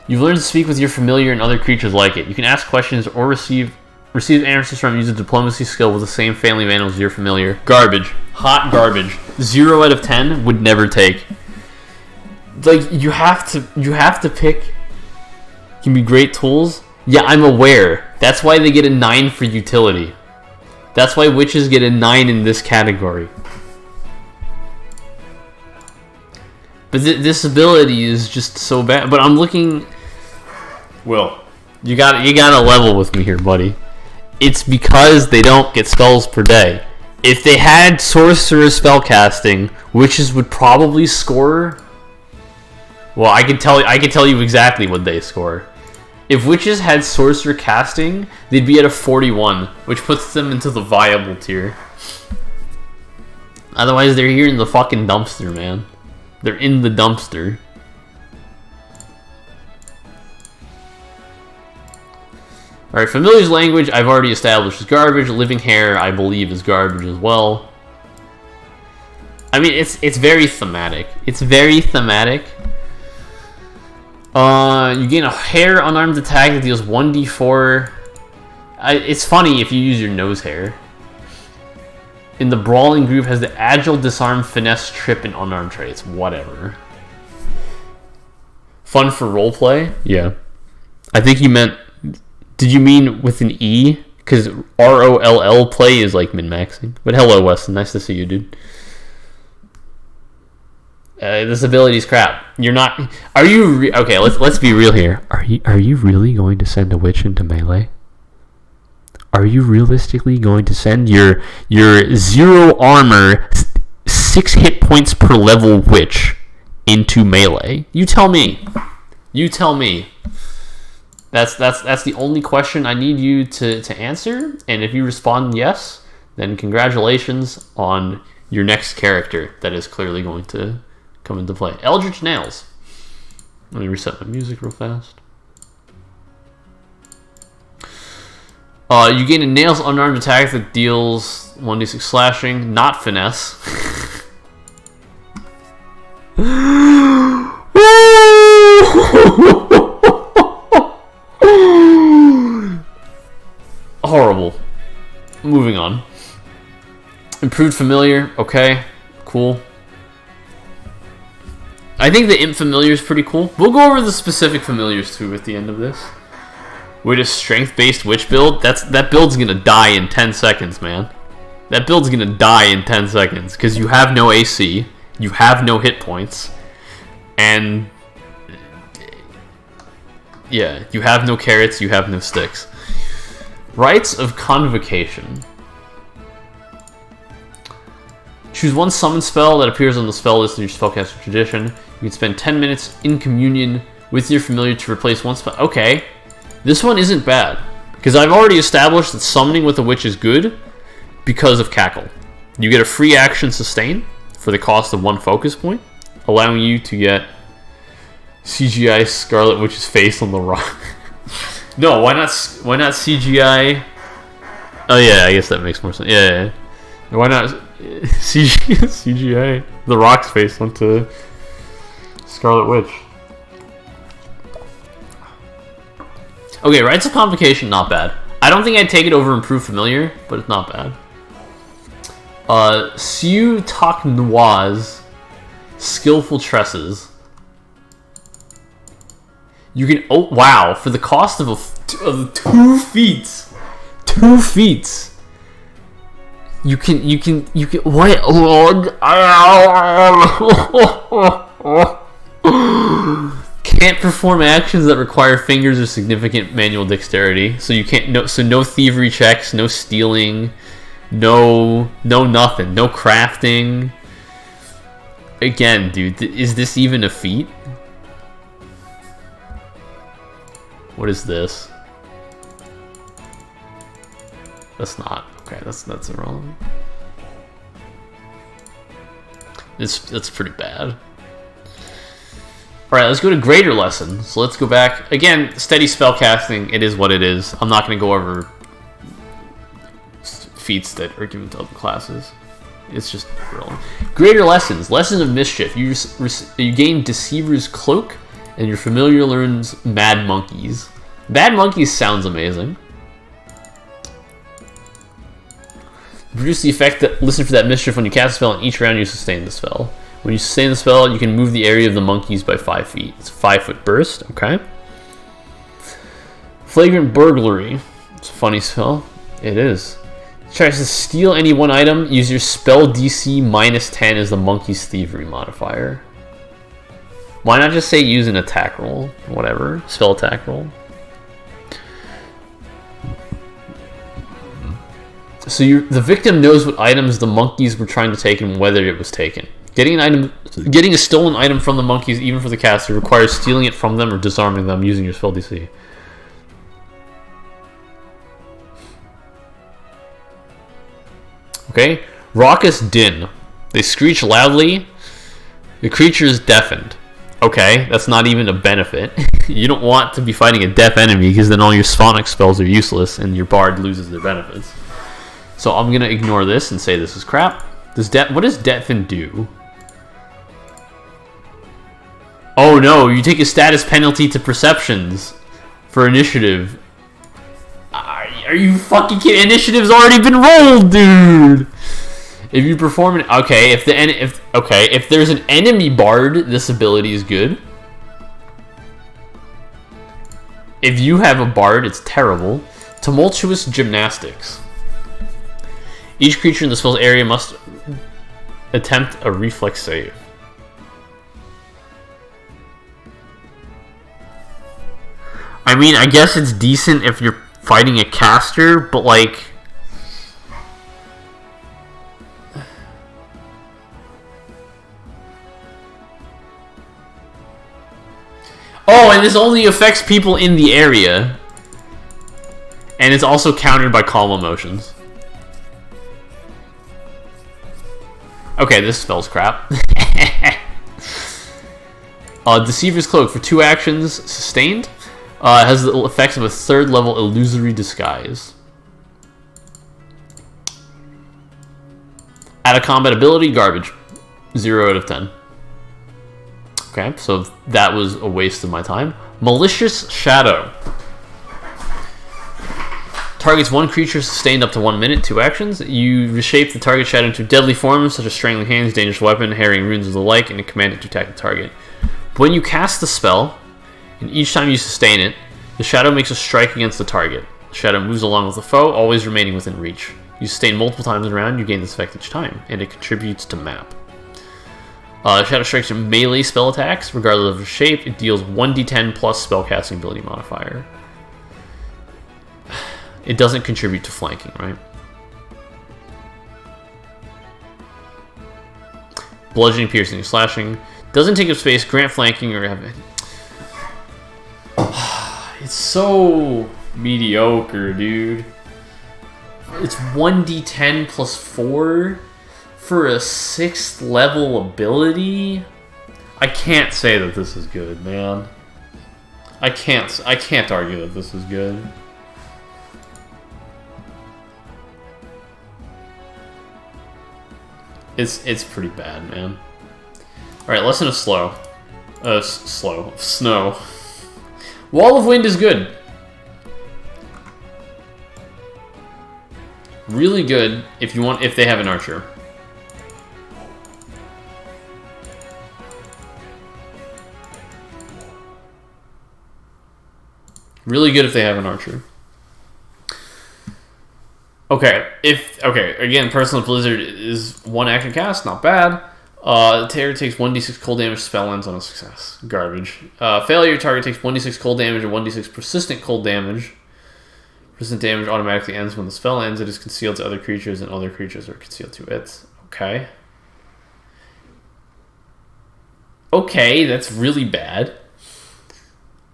You've learned to speak with your familiar and other creatures like it. You can ask questions or receive answers from using diplomacy skill with the same family of animals as your familiar. Garbage. Hot garbage. 0 out of 10 would never take. Like, you have to pick. Can be great tools. Yeah, I'm aware. That's why they get a 9 for utility. That's why witches get a 9 in this category. But this ability is just so bad. But I'm looking... Will, you gotta level with me here, buddy. It's because they don't get spells per day. If they had sorcerer spellcasting, witches would probably score... Well, I can tell you exactly what they score. If witches had sorcerer casting, they'd be at a 41, which puts them into the viable tier. Otherwise, they're here in the fucking dumpster, man. They're in the dumpster. Alright, Familiar's language, I've already established is garbage. Living hair, I believe, is garbage as well. I mean, it's very thematic. It's very thematic. You gain a hair unarmed attack that deals 1d4. It's funny if you use your nose hair. In the brawling group, has the agile, disarm, finesse, trip, and unarmed traits. Whatever. Fun for roleplay? Yeah. I think you meant... Did you mean with an E? Because ROLL play is like min-maxing. But hello, Weston. Nice to see you, dude. This ability's crap. You're not... Are you... Okay, let's be real here. Are you really going to send a witch into melee? Are you realistically going to send your 0 armor, 6 hit points per level witch into melee? You tell me. You tell me. That's the only question I need you to answer. And if you respond yes, then congratulations on your next character that is clearly going to come into play. Eldritch Nails. Let me reset my music real fast. You gain a Nails unarmed attack that deals 1d6 slashing, not finesse. Horrible. Moving on. Improved familiar. Okay. Cool. I think the imp familiar is pretty cool. We'll go over the specific familiars too at the end of this. With a strength-based witch build, that build's gonna die in 10 seconds, man. That build's gonna die in 10 seconds because you have no AC, you have no hit points, and yeah, you have no carrots, you have no sticks. Rites of Convocation. Choose one summon spell that appears on the spell list in your spellcaster tradition. You can spend 10 minutes in communion with your familiar to replace one spell. Okay. This one isn't bad, because I've already established that summoning with a witch is good because of Cackle. You get a free action sustain for the cost of 1 focus point, allowing you to get CGI Scarlet Witch's face on the rock. No, why not CGI? Oh yeah, I guess that makes more sense. Yeah. Why not CGI the rock's face onto Scarlet Witch? Okay, Rites of Convocation, not bad. I don't think I'd take it over Improved Familiar, but it's not bad. Siu Tak Noir's Skillful Tresses. You can... Oh, wow. For the cost of 2 feats. 2 feats. You can... What? Can't perform actions that require fingers or significant manual dexterity. So you can't... No thievery checks, no stealing, no nothing. No crafting. Again, dude, is this even a feat? What is this? That's not. Okay, that's irrelevant. That's pretty bad. Alright, let's go to Greater Lessons. So let's go back. Again, steady spellcasting, it is what it is. I'm not going to go over feats that are given to other classes. It's just irrelevant. Greater Lessons. Lesson of Mischief. You gain Deceiver's Cloak, and your familiar learns Mad Monkeys. Mad Monkeys sounds amazing. Produce the effect that listen for that mischief when you cast a spell, and each round you sustain the spell. When you sustain the spell, you can move the area of the monkeys by 5 feet. It's a 5-foot burst, okay? Flagrant Burglary. It's a funny spell. It is. It tries to steal any one item. Use your spell DC minus 10 as the monkey's thievery modifier. Why not just say use an attack roll? Whatever. Spell attack roll. So the victim knows what items the monkeys were trying to take and whether it was taken. Getting a stolen item from the monkeys, even for the caster, requires stealing it from them or disarming them using your spell DC. Okay, Raucous Din. They screech loudly. The creature is deafened. Okay, that's not even a benefit. You don't want to be fighting a deaf enemy because then all your sonic spells are useless and your bard loses their benefits. So I'm going to ignore this and say this is crap. What does Detfin do? Oh no, you take a status penalty to perceptions for initiative. Are you fucking kidding? Initiative's already been rolled, dude. If you perform an if there's an enemy bard, this ability is good. If you have a bard, it's terrible. Tumultuous Gymnastics. Each creature in the spell's area must attempt a reflex save. I mean, I guess it's decent if you're fighting a caster, but like... Oh, and this only affects people in the area. And it's also countered by calm emotions. Okay, this spell's crap. Deceiver's Cloak for 2 actions, sustained. Has the effects of a 3rd level illusory disguise. Add a combat ability, garbage. 0 out of 10. Okay, so that was a waste of my time. Malicious Shadow. Targets 1 creature sustained up to 1 minute, 2 actions. You reshape the target shadow into deadly forms such as Strangling Hands, Dangerous Weapon, Harrying Runes, and the like, and command it to attack the target. When you cast the spell, and each time you sustain it, the shadow makes a strike against the target. The shadow moves along with the foe, always remaining within reach. You sustain multiple times in a round, you gain this effect each time, and it contributes to map. Shadow strikes are melee spell attacks. Regardless of the shape, it deals 1d10 plus spellcasting ability modifier. It doesn't contribute to flanking, right? Bludgeoning, piercing, slashing. Doesn't take up space, grant flanking, or have... It's so mediocre, dude. It's 1d10 plus 4 for a 6th level ability. I can't say that this is good, man. I can't argue that this is good. It's pretty bad, man. Alright, lesson of snow. Wall of Wind is good. Really good if they have an archer. Really good if they have an archer. Okay, again, Personal Blizzard is 1 action cast, not bad. Terror takes 1d6 cold damage, spell ends on a success. Garbage. Failure, target takes 1d6 cold damage or 1d6 persistent cold damage. Persistent damage automatically ends when the spell ends. It is concealed to other creatures, and other creatures are concealed to it. Okay. Okay, that's really bad.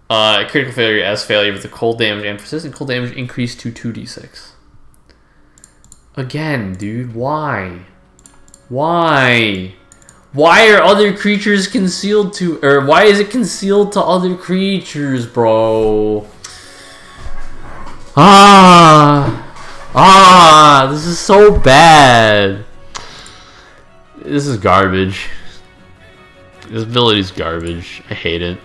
Critical failure as failure with the cold damage and persistent cold damage increase to 2d6. Again, dude, why? Why? Why are other creatures concealed to... Or why is it concealed to other creatures, bro? This is so bad. This is garbage. This ability's garbage. I hate it.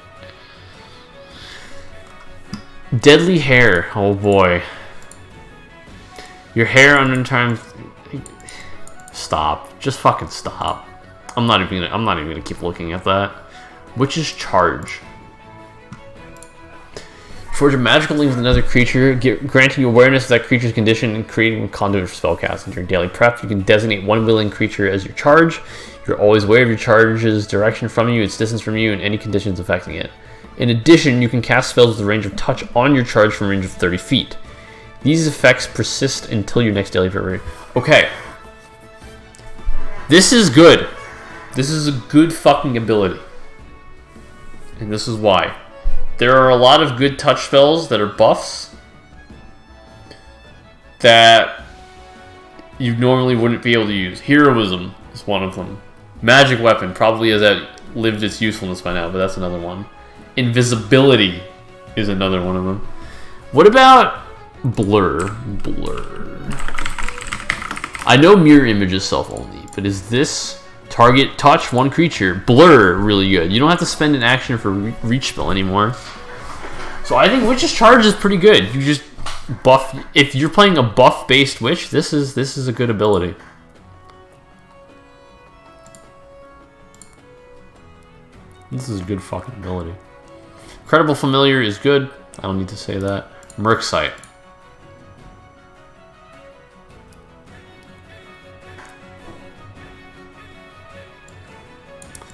Deadly Hair. Oh boy. Your hair under time. Stop. Just fucking stop. I'm not even gonna keep looking at that. Witch's Charge. Forge a magical link with another creature, granting you awareness of that creature's condition and creating a conduit for spellcasting. During daily prep, you can designate one willing creature as your charge. You're always aware of your charge's direction from you, its distance from you, and any conditions affecting it. In addition, you can cast spells with a range of touch on your charge from a range of 30 feet. These effects persist until your next daily prep. Okay. This is good. This is a good fucking ability. And this is why. There are a lot of good touch spells that are buffs that you normally wouldn't be able to use. Heroism is one of them. Magic Weapon probably has outlived its usefulness by now, but that's another one. Invisibility is another one of them. What about Blur? I know Mirror Image is self-only, But is this target touch one creature? Blur, really good. You don't have to spend an action for reach spell anymore. So I think Witch's Charge is pretty good. You just buff. If you're playing a buff-based Witch, this is a good ability. This is a good fucking ability. Incredible Familiar is good. I don't need to say that. Murksite.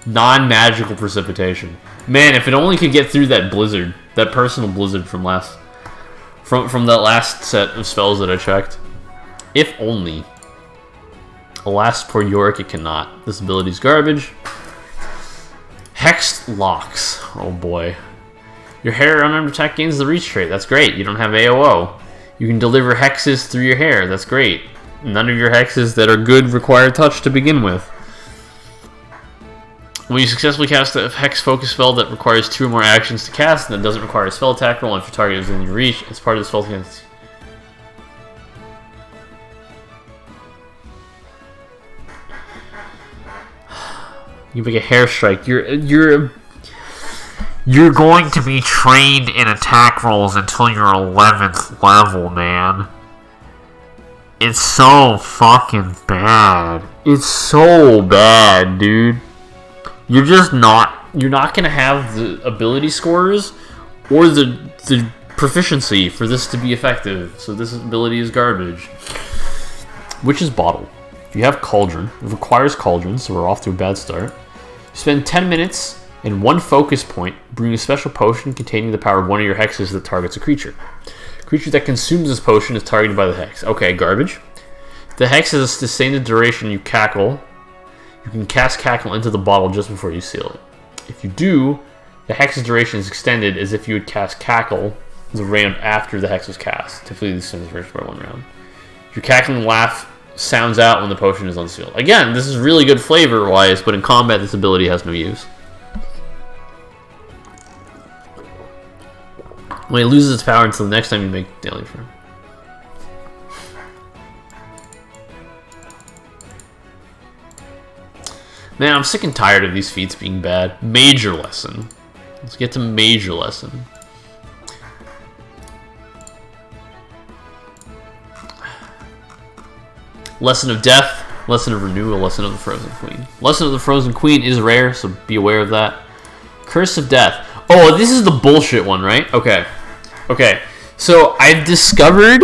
Non-magical precipitation. Man, if it only could get through that blizzard, that personal blizzard from that last set of spells that I checked. If only. Alas, poor Yorick, it cannot. This ability's garbage. Hexed Locks. Oh boy. Your hair unarmed attack gains the reach trait. That's great. You don't have AOO. You can deliver hexes through your hair. That's great. None of your hexes that are good require touch to begin with. When you successfully cast a hex focus spell that requires 2 or more actions to cast and that doesn't require a spell attack roll, and if your target is in your reach, it's part of the spell attack. You make a hair strike. You're going to be trained in attack rolls until your 11th level, man. It's so fucking bad. It's so bad, dude. You're not gonna have the ability scores or the proficiency for this to be effective. So this ability is garbage. Witch's Bottle. If you have Cauldron, it requires Cauldron, so we're off to a bad start. You spend 10 minutes and 1 focus point brewing a special potion containing the power of one of your hexes that targets a creature. A creature that consumes this potion is targeted by the hex. Okay, garbage. If the hex is a sustained duration, you cackle. You can cast Cackle into the bottle just before you seal it. If you do, the hex's duration is extended as if you would cast Cackle the round after the hex was cast. Typically, this extends duration by 1 round. Your cackling laugh sounds out when the potion is unsealed. Again, this is really good flavor-wise, but in combat, this ability has no use. When it loses its power until the next time you make daily firm. Man, I'm sick and tired of these feats being bad. Major Lesson. Let's get to Major Lesson. Lesson of Death, Lesson of Renewal, Lesson of the Frozen Queen. Lesson of the Frozen Queen is rare, so be aware of that. Curse of Death. Oh, this is the bullshit one, right? Okay. Okay. So, I've discovered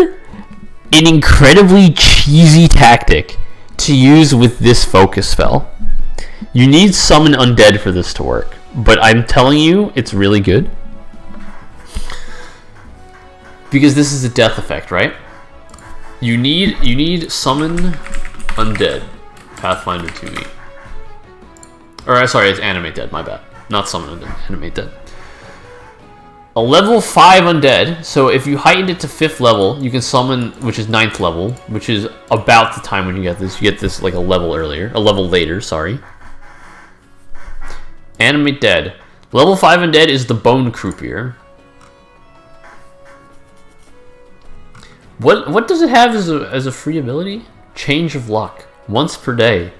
an incredibly cheesy tactic to use with this focus spell. You need Summon Undead for this to work, but I'm telling you, it's really good. Because this is a death effect, right? You need Summon Undead. Pathfinder 2e. Or, sorry, it's Animate Dead, my bad. Not Summon Undead, Animate Dead. A level 5 Undead, so if you heightened it to 5th level, you can summon, which is 9th level, which is about the time when you get this. You get this like a level later, sorry. Animate Dead. Level 5 Undead is the Bone Croupier. What does it have as a free ability? Change of Luck. Once per day.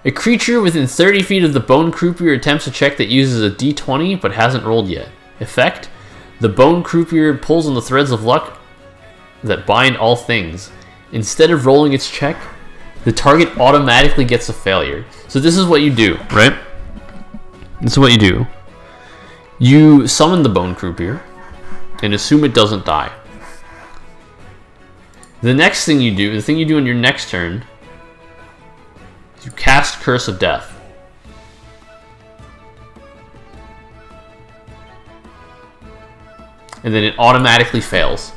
A creature within 30 feet of the Bone Croupier attempts a check that uses a d20 but hasn't rolled yet. Effect: the Bone Croupier pulls on the threads of luck that bind all things. Instead of rolling its check, the target automatically gets a failure. So this is what you do, right? This is what you do. You summon the Bone Croupier and assume it doesn't die. The next thing you do, the thing you do on your next turn, is you cast Curse of Death. And then it automatically fails.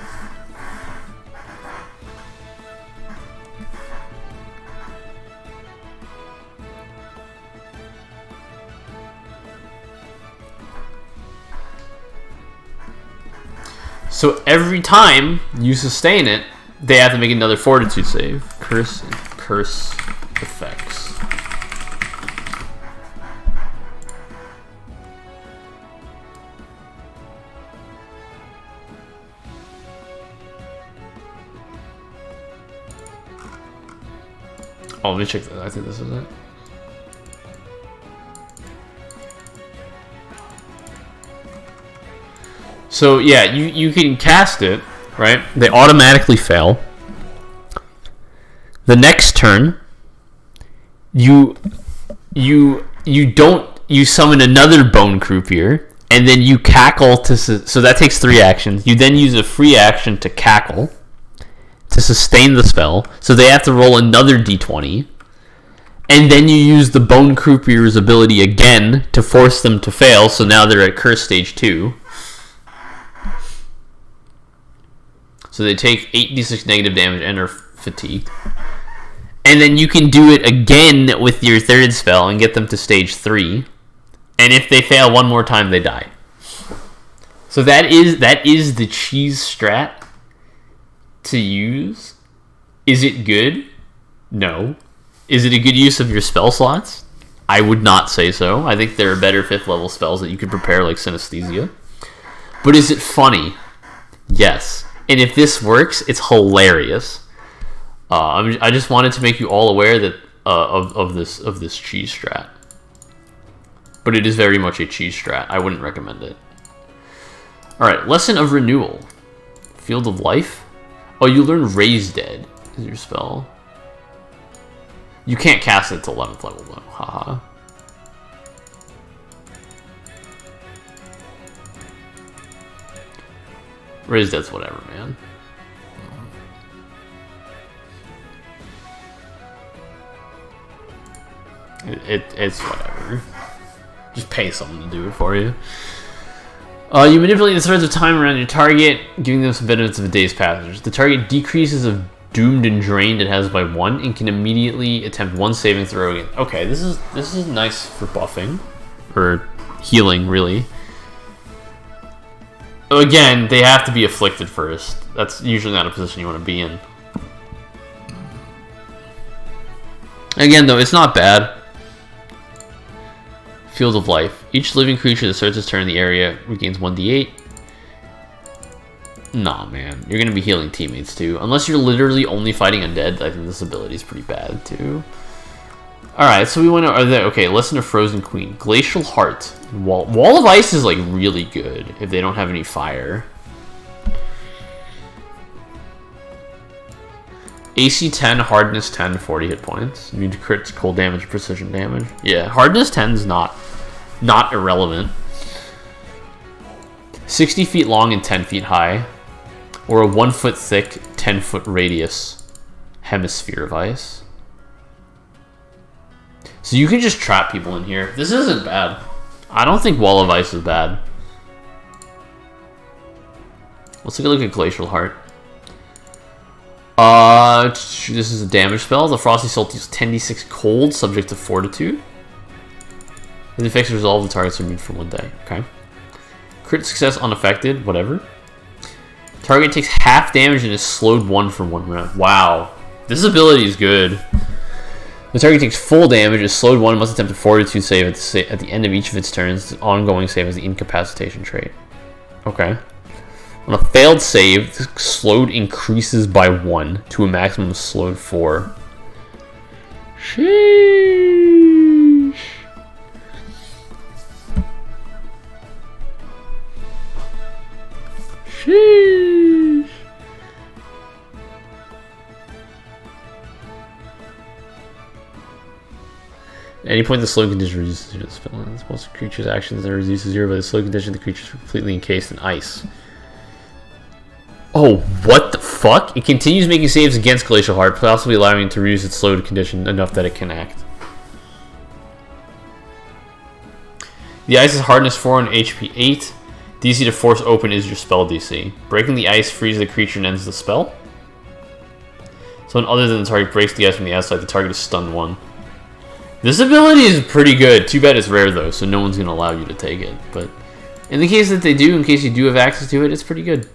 So every time you sustain it, they have to make another Fortitude save. Curse effects. Oh, let me check that. I think this is it. So yeah, you can cast it, right? They automatically fail. The next turn, you summon another Bone Croupier, and then you cackle so that takes 3 actions. You then use a free action to cackle to sustain the spell, so they have to roll another d20, and then you use the Bone Croupier's ability again to force them to fail, so now they're at Curse Stage 2. So they take 8d6 negative damage and are fatigued. And then you can do it again with your third spell and get them to Stage 3. And if they fail one more time, they die. So that is the cheese strat to use. Is it good? No. Is it a good use of your spell slots? I would not say so. I think there are better 5th level spells that you could prepare, like Synesthesia. But is it funny? Yes. And if this works, it's hilarious. I just wanted to make you all aware that of this cheese strat. But it is very much a cheese strat. I wouldn't recommend it. Alright, Lesson of Renewal. Field of Life. Oh, you learn Raise Dead is your spell. You can't cast it to 11th level though. Haha. Raise Dead's whatever, man. It's whatever. Just pay someone to do it for you. You manipulate the threads of time around your target, giving them some benefits of a day's passage. The target decreases of doomed and drained it has by 1 and can immediately attempt 1 saving throw again. Okay, this is nice for buffing. Or healing, really. Again, they have to be afflicted first. That's usually not a position you want to be in. Again, though, it's not bad. Field of Life. Each living creature that starts its turn in the area regains 1d8. Nah, man. You're going to be healing teammates, too. Unless you're literally only fighting undead, I think this ability is pretty bad, too. Alright, so we went over there. Okay, Lesson of Frozen Queen. Glacial Heart. Wall of Ice is, like, really good if they don't have any fire. AC 10, Hardness 10, 40 hit points. You need to crit cold damage, precision damage. Yeah, Hardness 10 is not irrelevant. 60 feet long and 10 feet high. Or a 1 foot thick, 10 foot radius hemisphere of ice. So you can just trap people in here. This isn't bad. I don't think Wall of Ice is bad. Let's take a look at Glacial Heart. This is a damage spell. The Frosty Soul deals 10d6 cold, subject to Fortitude. The effects resolve the target's immune for 1 day. Okay. Crit success unaffected. Whatever. Target takes half damage and is slowed 1 for 1 round. Wow. This ability is good. The target takes full damage, is slowed 1, must attempt a Fortitude save at the end of each of its turns. The ongoing save is the incapacitation trait. Okay. On a failed save, the slowed increases by 1 to a maximum of slowed 4. Sheesh. Sheesh. At any point, the slow condition reduces the spell. Most creature's actions are reduced to 0 by the slow condition. The creature is completely encased in ice. Oh, what the fuck? It continues making saves against Glacial Heart, possibly allowing it to reduce its slowed condition enough that it can act. The ice is hardness 4 and HP 8. DC to force open is your spell DC. Breaking the ice frees the creature and ends the spell. So other than the target breaks the ice from the outside, the target is stunned 1. This ability is pretty good. Too bad it's rare though, so no one's going to allow you to take it. But in the case that they do, in case you do have access to it, it's pretty good.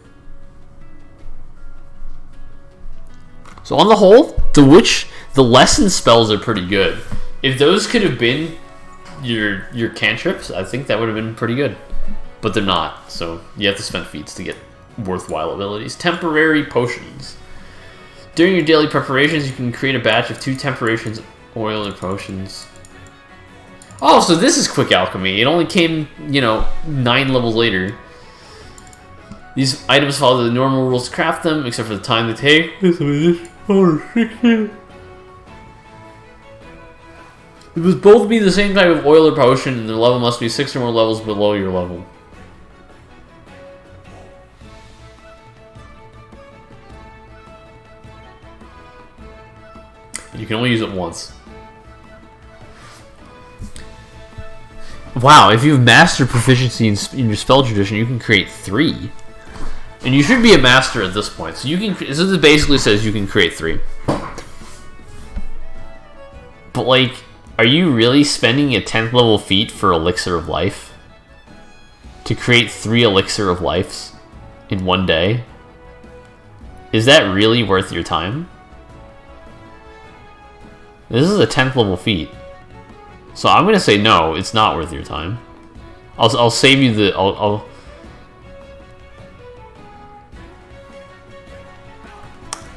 So on the whole, the lesson spells are pretty good. If those could have been your cantrips, I think that would have been pretty good. But they're not, so you have to spend feats to get worthwhile abilities. Temporary potions. During your daily preparations, you can create a batch of 2 temperations, oil, or potions. Oh, so this is quick alchemy. It only came, 9 levels later. These items follow the normal rules to craft them, except for the time they take. It must both be the same type of oil or potion, and their level must be 6 or more levels below your level. You can only use it once. Wow, if you have master proficiency in your spell tradition, you can create 3. And you should be a master at this point. So you can. So this basically says you can create 3. But like, are you really spending a 10th level feat for Elixir of Life? To create 3 Elixir of Lives in one day? Is that really worth your time? This is a 10th level feat. So I'm gonna say no, it's not worth your time. I'll save you the I'll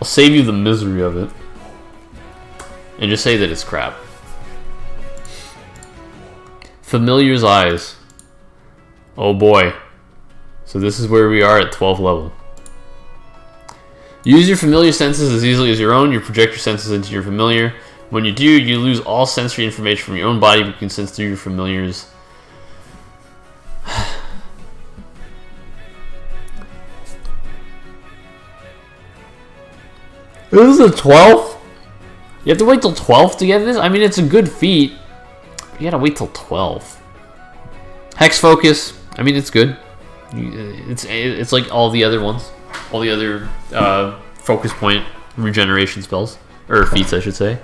save you the misery of it. And just say that it's crap. Familiar's Eyes. Oh boy. So this is where we are at 12th level. Use your familiar senses as easily as your own. You project your senses into your familiar. When you do, you lose all sensory information from your own body, but you can sense through your familiars. This is a 12th? You have to wait till 12th to get this? I mean, it's a good feat. But you gotta wait till 12th. Hex Focus. I mean, it's good. It's like all the other ones. All the other focus point regeneration spells. Or feats, I should say.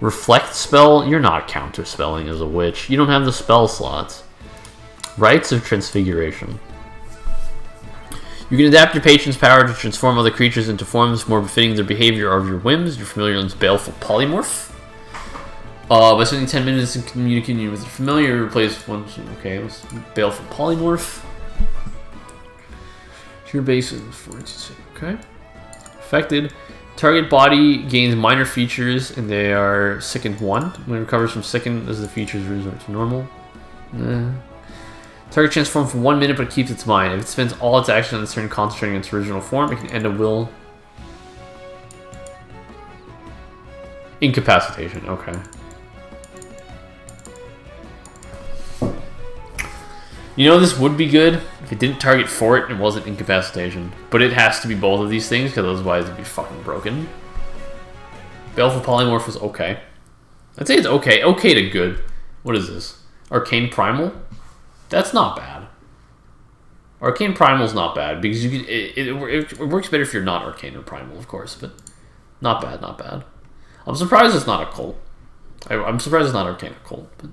Reflect Spell. You're not counter-spelling as a witch. You don't have the spell slots. Rites of Transfiguration. You can adapt your patron's power to transform other creatures into forms more befitting their behavior or of your whims. Your familiar learns Baleful Polymorph. By spending 10 minutes in communicating with your familiar, replace one. Okay, let's Baleful Polymorph. Your base is 4. Okay. Affected. Target body gains minor features, and they are sickened 1. When it recovers from sickened, as the features resort to normal. Target transforms for 1 minute, but it keeps its mind. If it spends all its action on this turn concentrating on its original form, it can end a will. Incapacitation, okay. You know, this would be good if it didn't target fort and it wasn't incapacitation. But it has to be both of these things, because otherwise it'd be fucking broken. Baleful Polymorph was okay. I'd say it's okay. Okay to good. What is this? Arcane Primal? That's not bad. Arcane Primal's not bad, because you can, it works better if you're not Arcane or Primal, of course, but not bad, not bad. I'm surprised it's not a cult. I'm surprised it's not Arcane or cult, but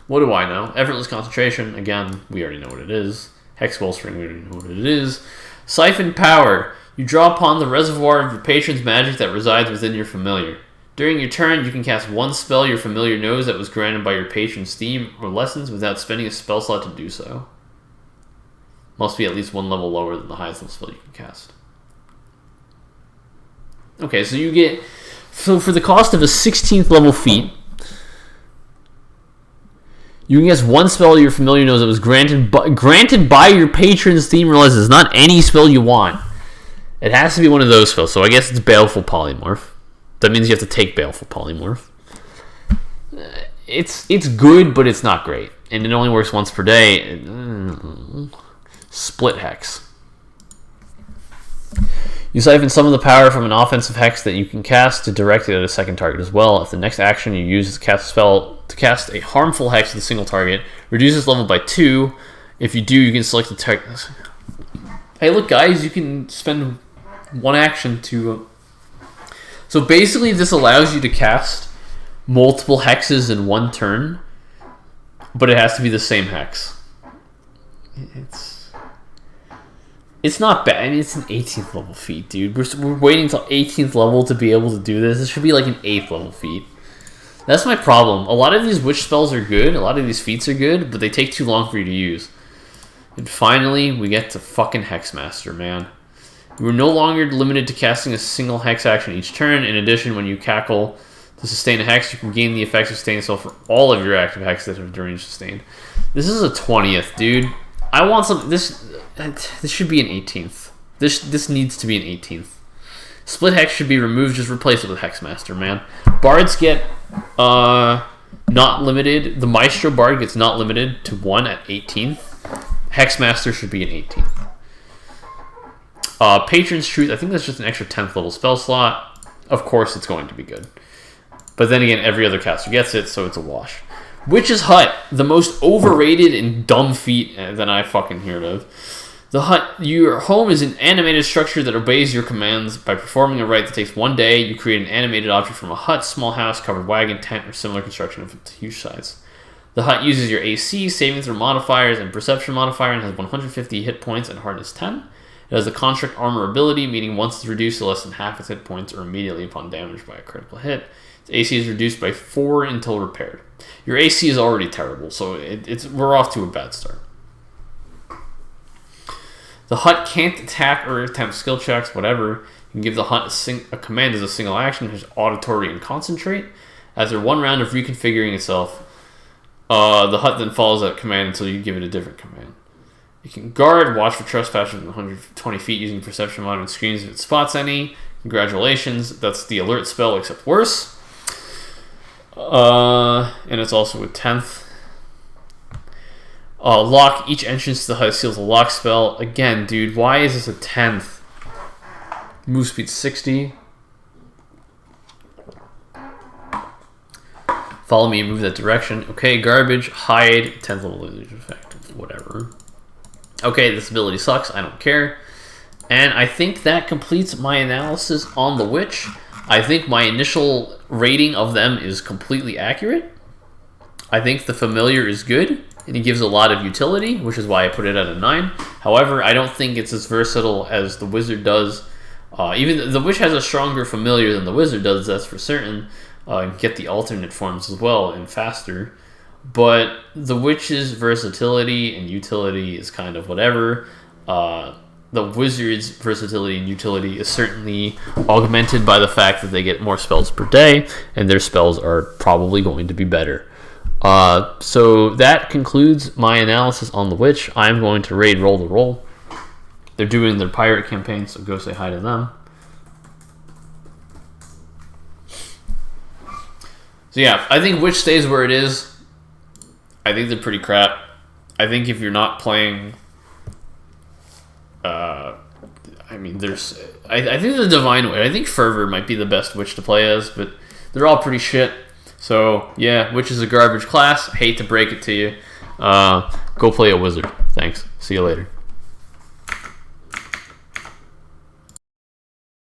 what do I know? Effortless Concentration, again, we already know what it is. Hex Wellspring, we already know what it is. Siphon Power. You draw upon the reservoir of your patron's magic that resides within your familiar. During your turn, you can cast 1 spell your familiar knows that was granted by your patron's theme or lessons without spending a spell slot to do so. Must be at least 1 level lower than the highest level spell you can cast. Okay, so you get... So for the cost of a 16th level feat, you can cast 1 spell your familiar knows that was granted by your patron's theme or lessons. Not any spell you want. It has to be one of those spells, so I guess it's Baleful Polymorph. That means you have to take Baleful Polymorph. It's good, but it's not great. And it only works once per day. Split Hex. You siphon some of the power from an offensive hex that you can cast to direct it at a second target as well. If the next action you use is to cast a spell to cast a harmful hex with a single target, reduce its level by 2. If you do, you can select the target. Hey, look, guys, you can spend 1 action to... So basically, this allows you to cast multiple hexes in 1 turn, but it has to be the same hex. It's not bad. I mean, it's an 18th level feat, dude. We're waiting until 18th level to be able to do this. This should be like an 8th level feat. That's my problem. A lot of these witch spells are good. A lot of these feats are good, but they take too long for you to use. And finally, we get to fucking Hexmaster, man. You are no longer limited to casting a single hex action each turn. In addition, when you cackle to sustain a hex, you can gain the effect of sustain itself for all of your active hexes that have deranged sustained. This is a 20th, dude. I want some. This should be an 18th. This needs to be an 18th. Split hex should be removed. Just replace it with Hexmaster, man. Bards get not limited. The Maestro Bard gets not limited to 1 at 18th. Hexmaster should be an 18th. Patron's Truth, I think that's just an extra 10th level spell slot. Of course it's going to be good. But then again, every other caster gets it, so it's a wash. Witch's Hut, the most overrated and dumb feat that I fucking heard of. The hut, your home is an animated structure that obeys your commands. By performing a rite that takes 1 day, you create an animated object from a hut, small house, covered wagon, tent, or similar construction of huge size. The hut uses your AC, saving throw modifiers, and perception modifier, and has 150 hit points and hardness 10. It has a Construct Armor ability, meaning once it's reduced to less than half its hit points or immediately upon damage by a critical hit. Its AC is reduced by 4 until repaired. Your AC is already terrible, so we're off to a bad start. The hut can't attack or attempt skill checks, whatever. You can give the hut a command as a single action, which is Auditory and Concentrate. After 1 round of reconfiguring itself, the hut then follows that command until you give it a different command. You can guard, watch for trespassers within 120 feet using perception mode and screens if it spots any. Congratulations, that's the alert spell except worse. And it's also a 10th. Lock, each entrance to the hut seals a lock spell. Again, dude, why is this a 10th? Move speed 60. Follow me and move that direction. Okay, garbage, hide, 10th level illusion effect, whatever. Okay, this ability sucks, I don't care. And I think that completes my analysis on the Witch. I think my initial rating of them is completely accurate. I think the Familiar is good, and it gives a lot of utility, which is why I put it at a 9. However, I don't think it's as versatile as the Wizard does. Even the Witch has a stronger Familiar than the Wizard does, that's for certain. Get the alternate forms as well, and faster. But the Witch's versatility and utility is kind of whatever. The Wizard's versatility and utility is certainly augmented by the fact that they get more spells per day, and their spells are probably going to be better. So that concludes my analysis on the Witch. I'm going to raid Roll the Roll. They're doing their pirate campaign, so go say hi to them. So yeah, I think Witch stays where it is. I think they're pretty crap. I think if you're not playing... I mean, there's... I think the Divine Witch... I think Fervor might be the best Witch to play as, but they're all pretty shit. So, yeah, Witch is a garbage class. I hate to break it to you. Go play a Wizard. Thanks. See you later.